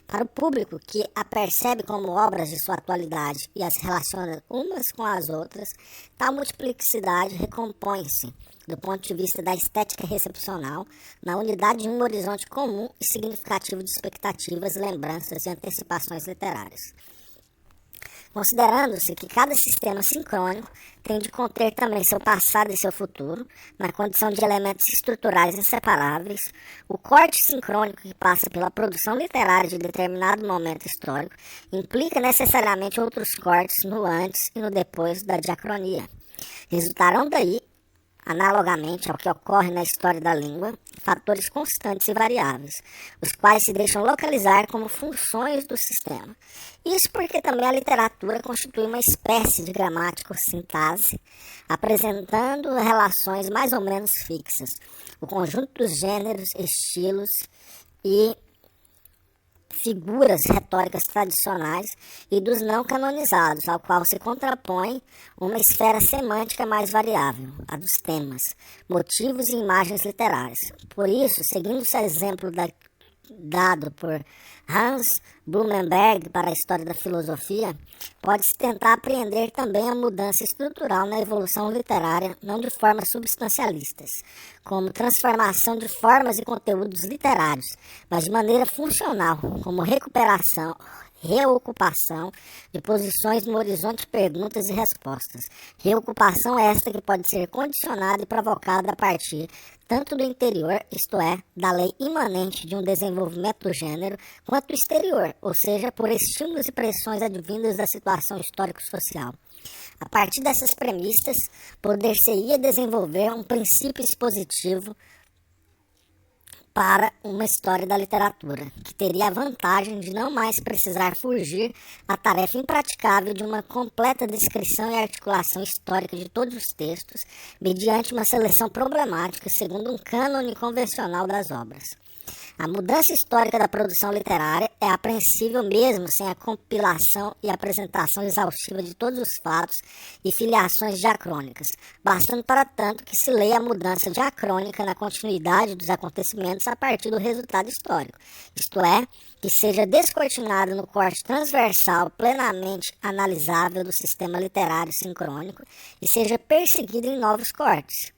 para o público que a percebe como obras de sua atualidade e as relaciona umas com as outras, tal multiplicidade recompõe-se, do ponto de vista da estética recepcional, na unidade de um horizonte comum e significativo de expectativas, lembranças e antecipações literárias. Considerando-se que cada sistema sincrônico tem de conter também seu passado e seu futuro, na condição de elementos estruturais inseparáveis, o corte sincrônico que passa pela produção literária de determinado momento histórico implica necessariamente outros cortes no antes e no depois da diacronia. Resultarão daí, analogamente ao que ocorre na história da língua, fatores constantes e variáveis, os quais se deixam localizar como funções do sistema. Isso porque também a literatura constitui uma espécie de gramático-sintase, apresentando relações mais ou menos fixas, o conjunto dos gêneros, estilos e figuras retóricas tradicionais e dos não canonizados, ao qual se contrapõe uma esfera semântica mais variável, a dos temas, motivos e imagens literárias. Por isso, seguindo-se o exemplo dado por Hans Blumenberg para a história da filosofia, pode-se tentar apreender também a mudança estrutural na evolução literária, não de formas substancialistas, como transformação de formas e conteúdos literários, mas de maneira funcional, como reocupação de posições no horizonte de perguntas e respostas. Reocupação esta que pode ser condicionada e provocada a partir tanto do interior, isto é, da lei imanente de um desenvolvimento do gênero, quanto do exterior, ou seja, por estímulos e pressões advindas da situação histórico-social. A partir dessas premissas, poder-se-ia desenvolver um princípio expositivo para uma história da literatura, que teria a vantagem de não mais precisar fugir à tarefa impraticável de uma completa descrição e articulação histórica de todos os textos, mediante uma seleção problemática segundo um cânone convencional das obras. A mudança histórica da produção literária é apreensível mesmo sem a compilação e apresentação exaustiva de todos os fatos e filiações diacrônicas, bastando para tanto que se leia a mudança diacrônica na continuidade dos acontecimentos a partir do resultado histórico, isto é, que seja descortinado no corte transversal plenamente analisável do sistema literário sincrônico e seja perseguido em novos cortes.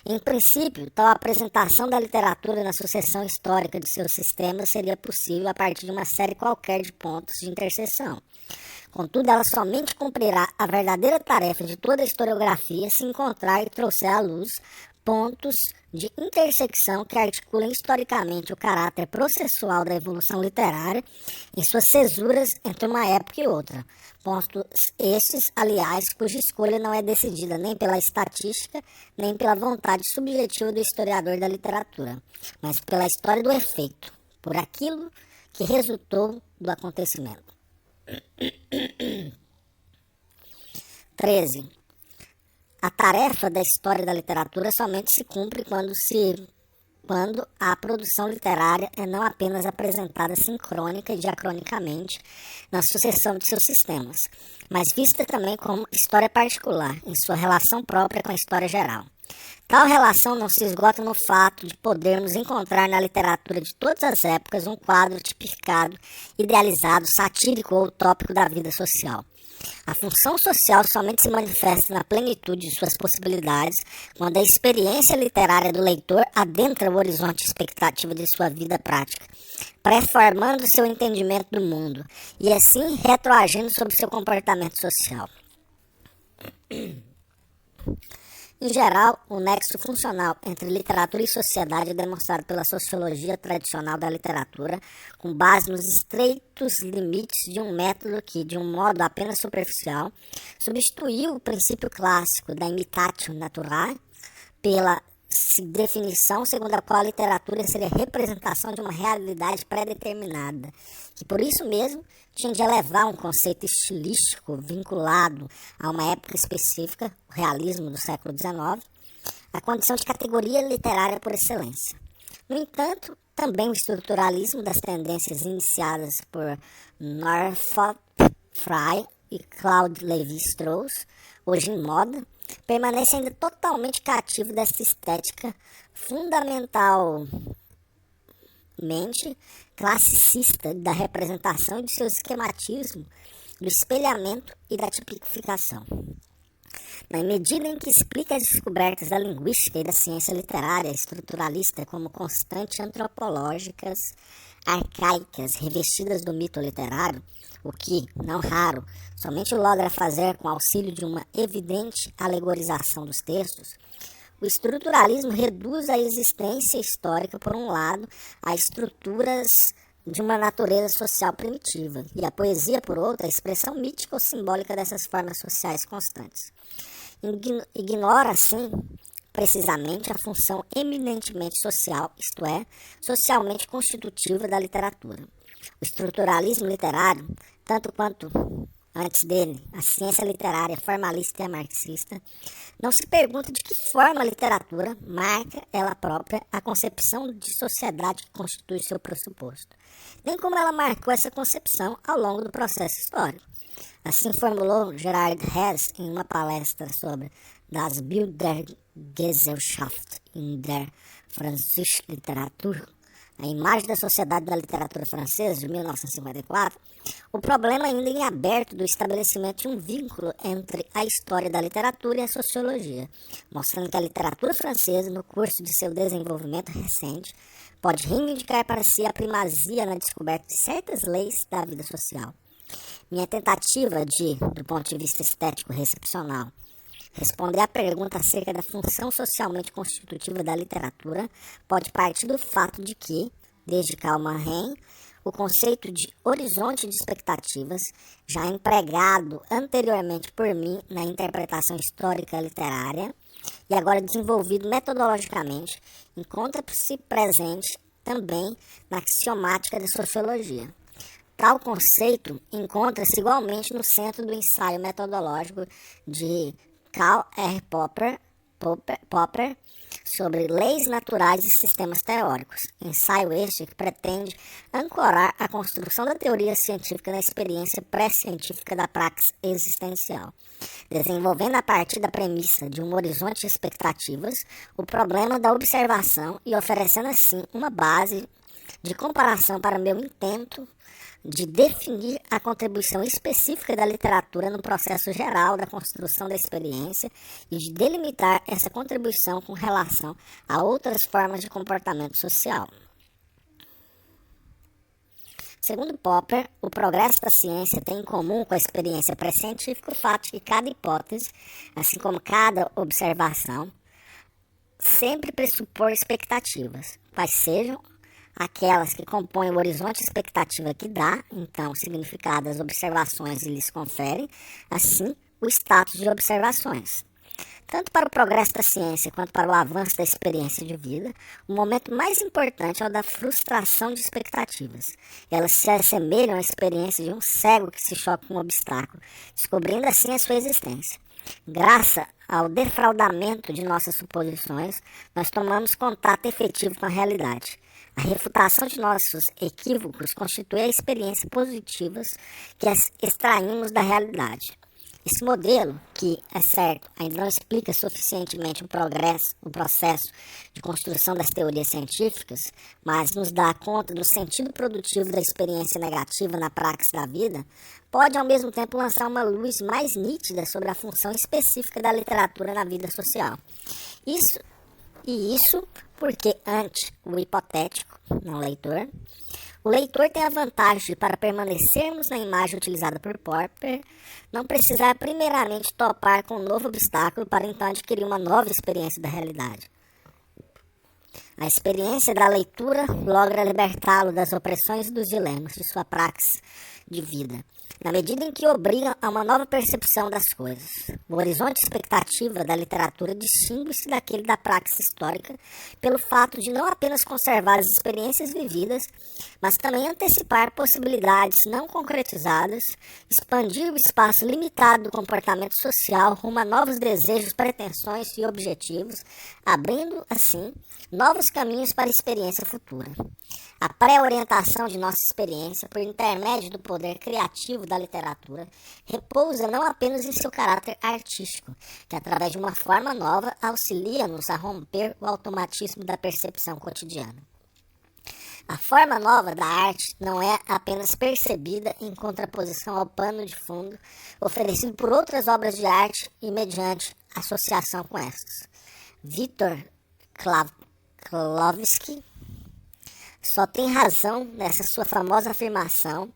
Em princípio, tal apresentação da literatura na sucessão histórica de seus sistemas seria possível a partir de uma série qualquer de pontos de interseção. Contudo, ela somente cumprirá a verdadeira tarefa de toda a historiografia se encontrar e trouxer à luz pontos de intersecção que articulem historicamente o caráter processual da evolução literária em suas cesuras entre uma época e outra. Pontos estes, aliás, cuja escolha não é decidida nem pela estatística, nem pela vontade subjetiva do historiador da literatura, mas pela história do efeito, por aquilo que resultou do acontecimento. 13. A tarefa da história da literatura somente se cumpre quando a produção literária é não apenas apresentada sincrônica e diacronicamente na sucessão de seus sistemas, mas vista também como história particular, em sua relação própria com a história geral. Tal relação não se esgota no fato de podermos encontrar na literatura de todas as épocas um quadro tipificado, idealizado, satírico ou utópico da vida social. A função social somente se manifesta na plenitude de suas possibilidades quando a experiência literária do leitor adentra o horizonte expectativo de sua vida prática, pré-formando seu entendimento do mundo e assim retroagindo sobre seu comportamento social. Em geral, o nexo funcional entre literatura e sociedade é demonstrado pela sociologia tradicional da literatura, com base nos estreitos limites de um método que, de um modo apenas superficial, substituiu o princípio clássico da imitatio naturae pela definição segundo a qual a literatura seria a representação de uma realidade pré-determinada, que por isso mesmo tinha de elevar um conceito estilístico vinculado a uma época específica, o realismo do século XIX, à condição de categoria literária por excelência. No entanto, também o estruturalismo das tendências iniciadas por Northrop Frye e Claude Lévi-Strauss, hoje em moda, permanece ainda totalmente cativo desta estética fundamentalmente classicista da representação e de seu esquematismo, do espelhamento e da tipificação. Na medida em que explica as descobertas da linguística e da ciência literária estruturalista como constantes antropológicas arcaicas revestidas do mito literário, o que, não raro, somente logra fazer com auxílio de uma evidente alegorização dos textos, o estruturalismo reduz a existência histórica, por um lado, a estruturas de uma natureza social primitiva, e a poesia, por outro, a expressão mítica ou simbólica dessas formas sociais constantes. Ignora, assim, precisamente a função eminentemente social, isto é, socialmente constitutiva da literatura. O estruturalismo literário, tanto quanto antes dele, a ciência literária formalista e marxista, não se pergunta de que forma a literatura marca ela própria a concepção de sociedade que constitui seu pressuposto, nem como ela marcou essa concepção ao longo do processo histórico. Assim formulou Gerhard Hess em uma palestra sobre Das Bild der Gesellschaft in der Französischen Literatur, a imagem da sociedade da literatura francesa, de 1954, o problema ainda em aberto do estabelecimento de um vínculo entre a história da literatura e a sociologia, mostrando que a literatura francesa, no curso de seu desenvolvimento recente, pode reivindicar para si a primazia na descoberta de certas leis da vida social. Minha tentativa de, do ponto de vista estético-recepcional, responder à pergunta acerca da função socialmente constitutiva da literatura pode partir do fato de que, desde Karl Mann, o conceito de horizonte de expectativas, já empregado anteriormente por mim na interpretação histórica literária e agora desenvolvido metodologicamente, encontra-se presente também na axiomática da sociologia. Tal conceito encontra-se igualmente no centro do ensaio metodológico de Karl R. Popper sobre leis naturais e sistemas teóricos, ensaio este que pretende ancorar a construção da teoria científica na experiência pré-científica da praxis existencial, desenvolvendo a partir da premissa de um horizonte de expectativas o problema da observação e oferecendo assim uma base de comparação para meu intento de definir a contribuição específica da literatura no processo geral da construção da experiência e de delimitar essa contribuição com relação a outras formas de comportamento social. Segundo Popper, o progresso da ciência tem em comum com a experiência pré-científica o fato de que cada hipótese, assim como cada observação, sempre pressupõe expectativas, quais sejam aquelas que compõem o horizonte de expectativa que dá, então, significado às observações e lhes confere, assim, o status de observações. Tanto para o progresso da ciência quanto para o avanço da experiência de vida, o momento mais importante é o da frustração de expectativas. Elas se assemelham à experiência de um cego que se choca com um obstáculo, descobrindo assim a sua existência. Graças ao defraudamento de nossas suposições, nós tomamos contato efetivo com a realidade. A refutação de nossos equívocos constitui a experiência positivas que extraímos da realidade. Esse modelo, que, é certo, ainda não explica suficientemente o processo de construção das teorias científicas, mas nos dá conta do sentido produtivo da experiência negativa na praxis da vida, pode ao mesmo tempo lançar uma luz mais nítida sobre a função específica da literatura na vida social. Isso porque, ante o hipotético, não leitor, o leitor tem a vantagem de, para permanecermos na imagem utilizada por Popper, não precisar primeiramente topar com um novo obstáculo para então adquirir uma nova experiência da realidade. A experiência da leitura logra libertá-lo das opressões e dos dilemas de sua praxis de vida, na medida em que obriga a uma nova percepção das coisas. O horizonte de expectativa da literatura distingue-se daquele da praxis histórica pelo fato de não apenas conservar as experiências vividas, mas também antecipar possibilidades não concretizadas, expandir o espaço limitado do comportamento social rumo a novos desejos, pretensões e objetivos, abrindo, assim, novos caminhos para a experiência futura. A pré-orientação de nossa experiência, por intermédio do poder criativo da literatura, repousa não apenas em seu caráter artístico, que através de uma forma nova auxilia-nos a romper o automatismo da percepção cotidiana. A forma nova da arte não é apenas percebida em contraposição ao pano de fundo oferecido por outras obras de arte e mediante associação com essas. Viktor Klavsky só tem razão nessa sua famosa afirmação,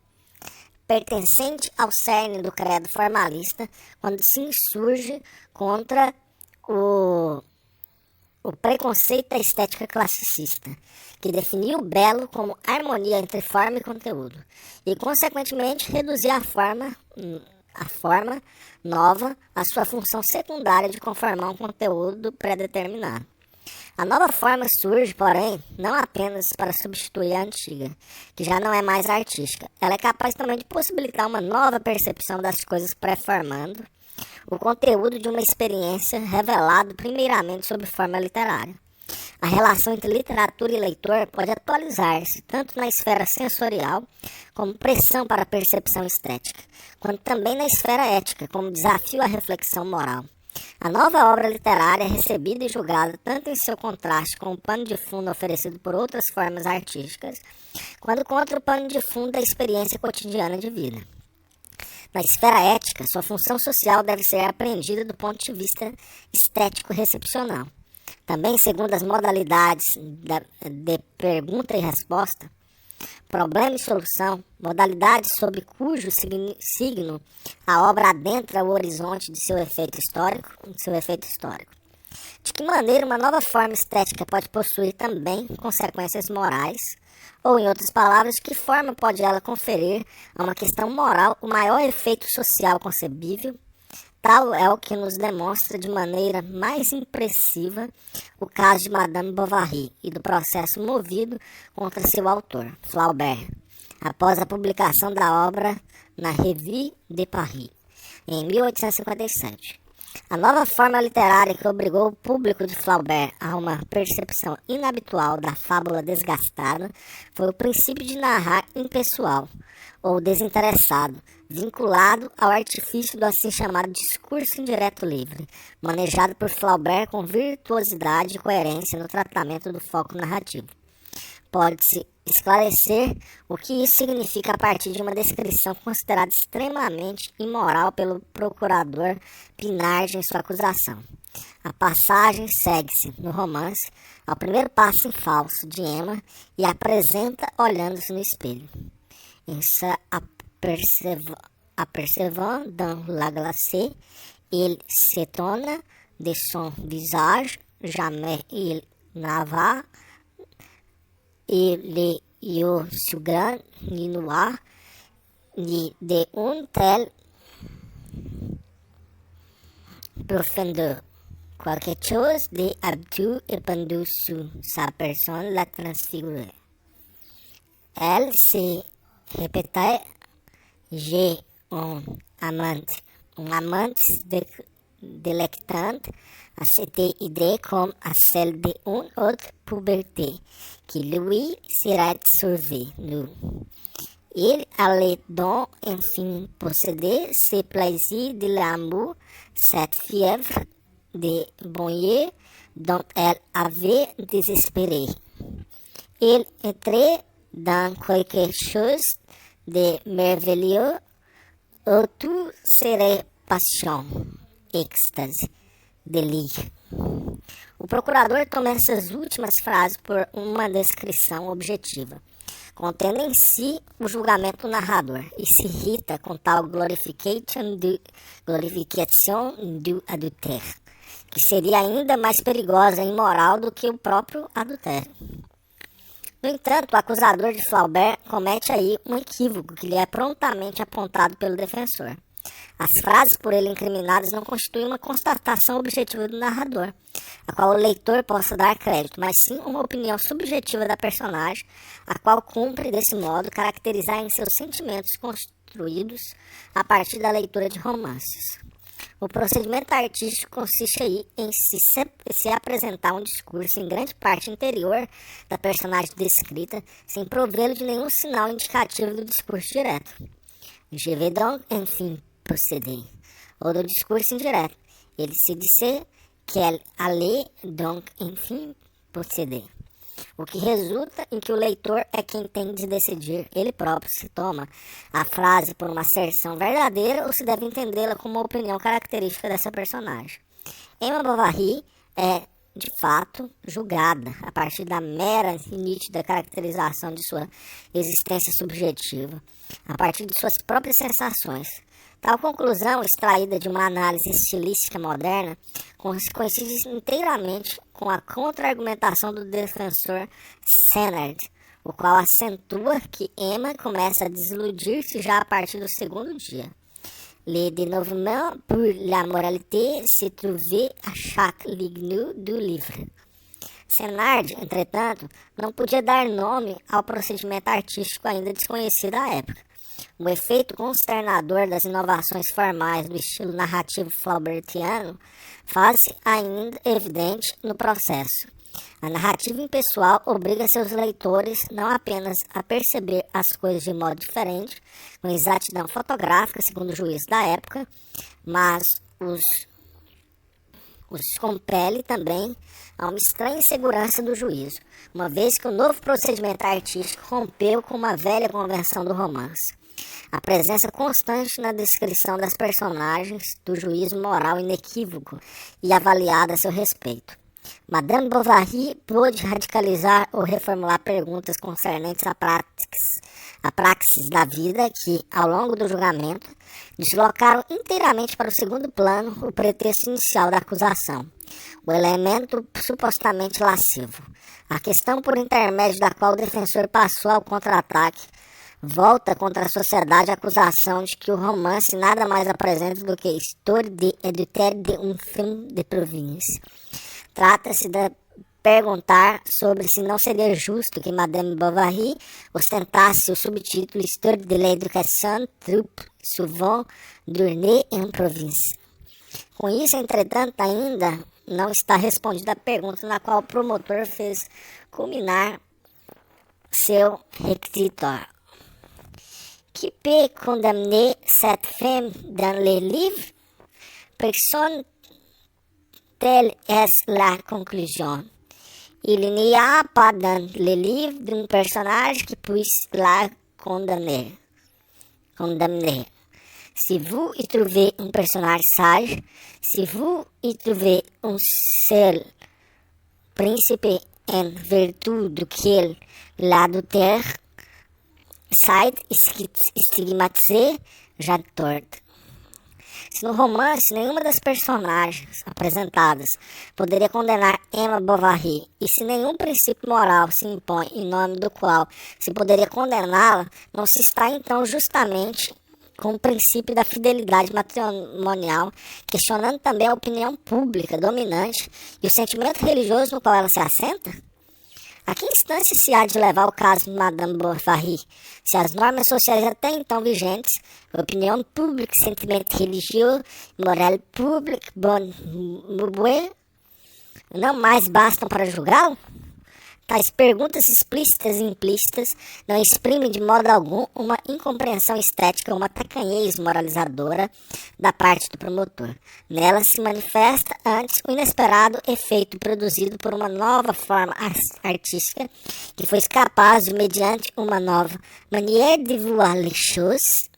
pertencente ao cerne do credo formalista, quando se insurge contra o preconceito da estética classicista, que definia o belo como harmonia entre forma e conteúdo, e consequentemente reduzia a forma nova à sua função secundária de conformar um conteúdo pré-determinado. A nova forma surge, porém, não apenas para substituir a antiga, que já não é mais artística. Ela é capaz também de possibilitar uma nova percepção das coisas pré-formando o conteúdo de uma experiência revelado primeiramente sob forma literária. A relação entre literatura e leitor pode atualizar-se tanto na esfera sensorial, como pressão para a percepção estética, quanto também na esfera ética, como desafio à reflexão moral. A nova obra literária é recebida e julgada tanto em seu contraste com o pano de fundo oferecido por outras formas artísticas, quanto contra o pano de fundo da experiência cotidiana de vida. Na esfera ética, sua função social deve ser apreendida do ponto de vista estético-recepcional. Também, segundo as modalidades de pergunta e resposta, Problema e solução, modalidades sob cujo signo a obra adentra o horizonte de seu efeito histórico. De que maneira uma nova forma estética pode possuir também consequências morais, ou, em outras palavras, de que forma pode ela conferir a uma questão moral o maior efeito social concebível. Tal é o que nos demonstra de maneira mais impressiva o caso de Madame Bovary e do processo movido contra seu autor, Flaubert, após a publicação da obra na Revue de Paris, em 1857. A nova forma literária que obrigou o público de Flaubert a uma percepção inabitual da fábula desgastada foi o princípio de narrar impessoal, ou desinteressado, vinculado ao artifício do assim chamado discurso indireto livre, manejado por Flaubert com virtuosidade e coerência no tratamento do foco narrativo. Pode-se esclarecer o que isso significa a partir de uma descrição considerada extremamente imoral pelo procurador Pinard em sua acusação. A passagem segue-se, no romance, ao primeiro passo em falso de Emma e apresenta olhando-se no espelho. Em se apercevant dans la glace, il s'étonne de son visage, jamais il n'avait et les yeux si grands ni noirs, ni de une telle profondeur. Quelque chose d'habituel épandu sur sa personne la transfigurait. Elle se répétait: j'ai un amante délectante à cette idée comme à celle d'une autre puberté qui lui serait survenue. Il allait donc enfin posséder ce plaisir de l'amour, cette fièvre de bonheur dont elle avait désespéré. Il entrait dans quelque chose de merveilleux où tout serait passion, êxtase, delírio. O procurador toma essas últimas frases por uma descrição objetiva, contendo em si o julgamento do narrador, e se irrita com tal glorification du adultère, que seria ainda mais perigosa e imoral do que o próprio adultério. No entanto, o acusador de Flaubert comete aí um equívoco que lhe é prontamente apontado pelo defensor. As frases por ele incriminadas não constituem uma constatação objetiva do narrador, a qual o leitor possa dar crédito, mas sim uma opinião subjetiva da personagem, a qual cumpre, desse modo, caracterizar em seus sentimentos construídos a partir da leitura de romances. O procedimento artístico consiste aí em se apresentar um discurso em grande parte interior da personagem descrita, sem provê-lo de nenhum sinal indicativo do discurso direto. Je vais donc enfin procéder, ou do discurso indireto. Ele se disser qu'elle allait donc enfin procéder. O que resulta em que o leitor é quem tem de decidir, ele próprio, se toma a frase por uma asserção verdadeira ou se deve entendê-la como uma opinião característica dessa personagem. Emma Bovary é, de fato, julgada a partir da mera e nítida caracterização de sua existência subjetiva, a partir de suas próprias sensações. Tal conclusão, extraída de uma análise estilística moderna, coincide inteiramente com a contra-argumentação do defensor Sennard, o qual acentua que Emma começa a desiludir-se já a partir do segundo dia. Le dénouement pour la moralité se trouvait à chaque ligne du livre. Sennard, entretanto, não podia dar nome ao procedimento artístico ainda desconhecido à época. O efeito consternador das inovações formais do estilo narrativo flaubertiano faz-se ainda evidente no processo. A narrativa impessoal obriga seus leitores não apenas a perceber as coisas de modo diferente, com exatidão fotográfica, segundo o juízo da época, mas os compele também a uma estranha insegurança do juízo, uma vez que o novo procedimento artístico rompeu com uma velha convenção do romance. A presença constante na descrição das personagens, do juízo moral inequívoco e avaliado a seu respeito. Madame Bovary pôde radicalizar ou reformular perguntas concernentes a praxis da vida que, ao longo do julgamento, deslocaram inteiramente para o segundo plano o pretexto inicial da acusação, o elemento supostamente lascivo. A questão por intermédio da qual o defensor passou ao contra-ataque volta contra a sociedade a acusação de que o romance nada mais apresenta do que história de adultério de um film de província. Trata-se de perguntar sobre se não seria justo que Madame Bovary ostentasse o subtítulo Histoire de l'éducation trop souvent donnée en province. Com isso, entretanto, ainda não está respondida a pergunta na qual o promotor fez culminar seu requisitório. Qui peut condamner cette femme dans les livres? Personne. Telle est la conclusion. Il n'y a pas dans le livre d'un personnage qui puisse la condamner. Si vous y trouvez un personnage sage, si vous y trouvez un seul principe en vertu duquel l'adultère site stigmatisé, já torto. Se no romance nenhuma das personagens apresentadas poderia condenar Emma Bovary, e se nenhum princípio moral se impõe em nome do qual se poderia condená-la, não se está então justamente com o princípio da fidelidade matrimonial, questionando também a opinião pública dominante e o sentimento religioso no qual ela se assenta? A que instância se há de levar o caso de Madame Bovary, se as normas sociais até então vigentes, opinião pública, sentimento religioso, moral pública, bon mouvoir, não mais bastam para julgá-lo? Tais perguntas explícitas e implícitas não exprimem de modo algum uma incompreensão estética ou uma tacanhez moralizadora da parte do promotor. Nela se manifesta antes o inesperado efeito produzido por uma nova forma artística que foi capaz de, mediante uma nova manière de voir les choses,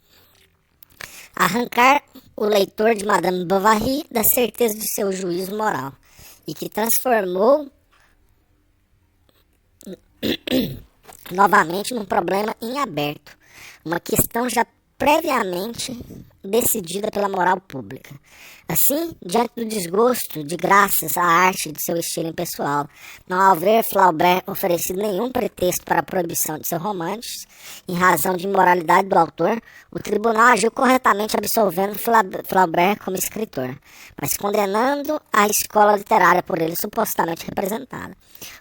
arrancar o leitor de Madame Bovary da certeza de seu juízo moral e que transformou novamente num problema em aberto, uma questão já previamente decidida pela moral pública. Assim, diante do desgosto de graças à arte de seu estilo impessoal, não haver Flaubert oferecido nenhum pretexto para a proibição de seus romances, em razão de imoralidade do autor, o tribunal agiu corretamente absolvendo Flaubert como escritor, mas condenando a escola literária por ele supostamente representada,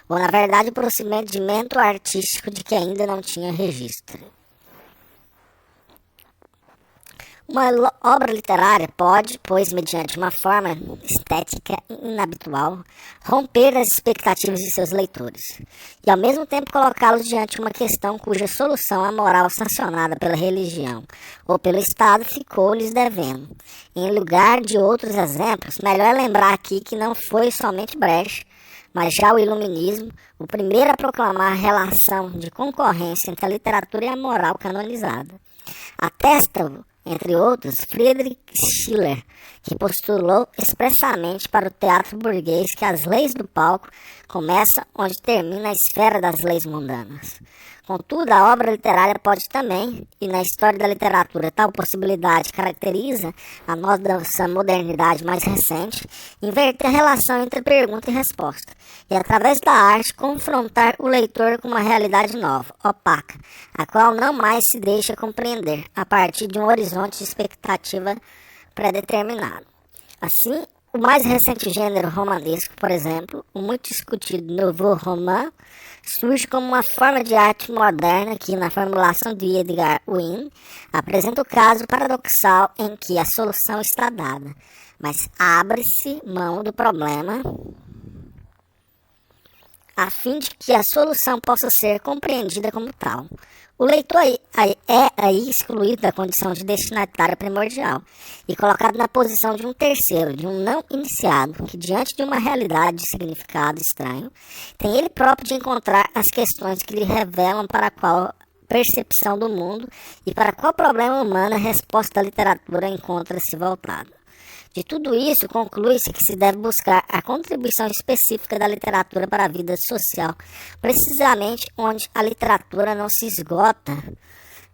ou na verdade o procedimento artístico de que ainda não tinha registro. Uma obra literária pode, pois, mediante uma forma estética inabitual, romper as expectativas de seus leitores, e ao mesmo tempo colocá-los diante de uma questão cuja solução a moral sancionada pela religião ou pelo Estado ficou-lhes devendo. Em lugar de outros exemplos, melhor é lembrar aqui que não foi somente Brecht, mas já o Iluminismo, o primeiro a proclamar a relação de concorrência entre a literatura e a moral canonizada. Atesta-o, entre outros, Friedrich Schiller, que postulou expressamente para o teatro burguês que as leis do palco começam onde termina a esfera das leis mundanas. Contudo, a obra literária pode também, e na história da literatura tal possibilidade caracteriza a nossa modernidade mais recente, inverter a relação entre pergunta e resposta, e através da arte confrontar o leitor com uma realidade nova, opaca, a qual não mais se deixa compreender a partir de um horizonte de expectativa pré-determinado. Assim, o mais recente gênero romanesco, por exemplo, o muito discutido Nouveau Roman, surge como uma forma de arte moderna que, na formulação de Edgar Wynne, apresenta o caso paradoxal em que a solução está dada, mas abre-se mão do problema a fim de que a solução possa ser compreendida como tal. O leitor é aí excluído da condição de destinatário primordial e colocado na posição de um terceiro, de um não iniciado, que diante de uma realidade de significado estranho, tem ele próprio de encontrar as questões que lhe revelam para qual percepção do mundo e para qual problema humano a resposta da literatura encontra-se voltada. De tudo isso, conclui-se que se deve buscar a contribuição específica da literatura para a vida social, precisamente onde a literatura não se esgota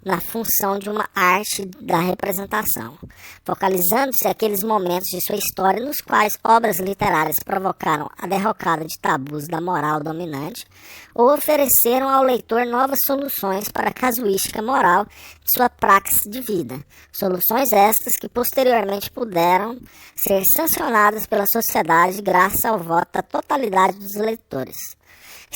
na função de uma arte da representação, focalizando-se aqueles momentos de sua história nos quais obras literárias provocaram a derrocada de tabus da moral dominante ou ofereceram ao leitor novas soluções para a casuística moral de sua praxis de vida, soluções estas que posteriormente puderam ser sancionadas pela sociedade graças ao voto da totalidade dos leitores.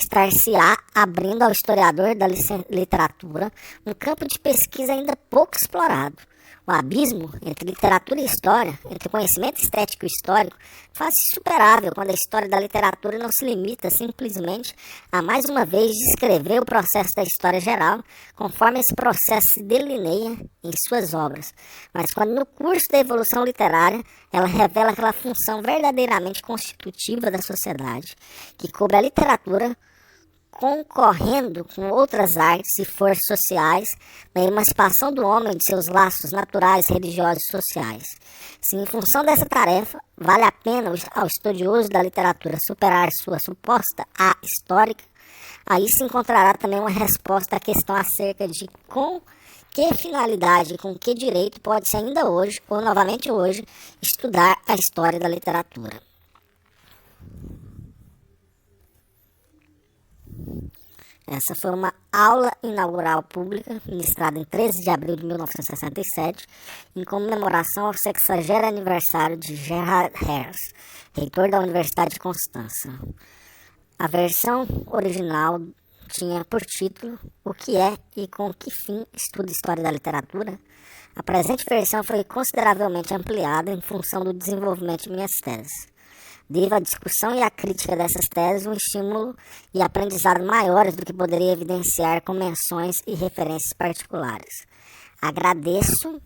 Estar-se-á abrindo ao historiador da literatura um campo de pesquisa ainda pouco explorado. O abismo entre literatura e história, entre conhecimento estético e histórico, faz-se insuperável quando a história da literatura não se limita simplesmente a mais uma vez descrever o processo da história geral, conforme esse processo se delineia em suas obras, mas quando no curso da evolução literária ela revela aquela função verdadeiramente constitutiva da sociedade, que coube a literatura concorrendo com outras artes e forças sociais na emancipação do homem de seus laços naturais, religiosos e sociais. Se em função dessa tarefa vale a pena ao estudioso da literatura superar sua suposta A histórica, aí se encontrará também uma resposta à questão acerca de com que finalidade e com que direito pode-se ainda hoje, ou novamente hoje, estudar a história da literatura. Essa foi uma aula inaugural pública, ministrada em 13 de abril de 1967, em comemoração ao 60º aniversário de Gerhard Herz, reitor da Universidade de Constança. A versão original tinha por título O que é e com que fim estuda História da Literatura. A presente versão foi consideravelmente ampliada em função do desenvolvimento de minhas teses. Devo à discussão e à crítica dessas teses um estímulo e aprendizado maiores do que poderia evidenciar com menções e referências particulares. Agradeço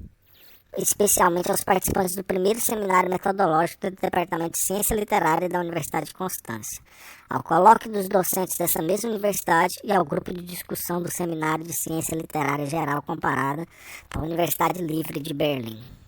especialmente aos participantes do primeiro seminário metodológico do Departamento de Ciência Literária da Universidade de Constância, ao colóquio dos docentes dessa mesma universidade e ao grupo de discussão do Seminário de Ciência Literária Geral Comparada da Universidade Livre de Berlim.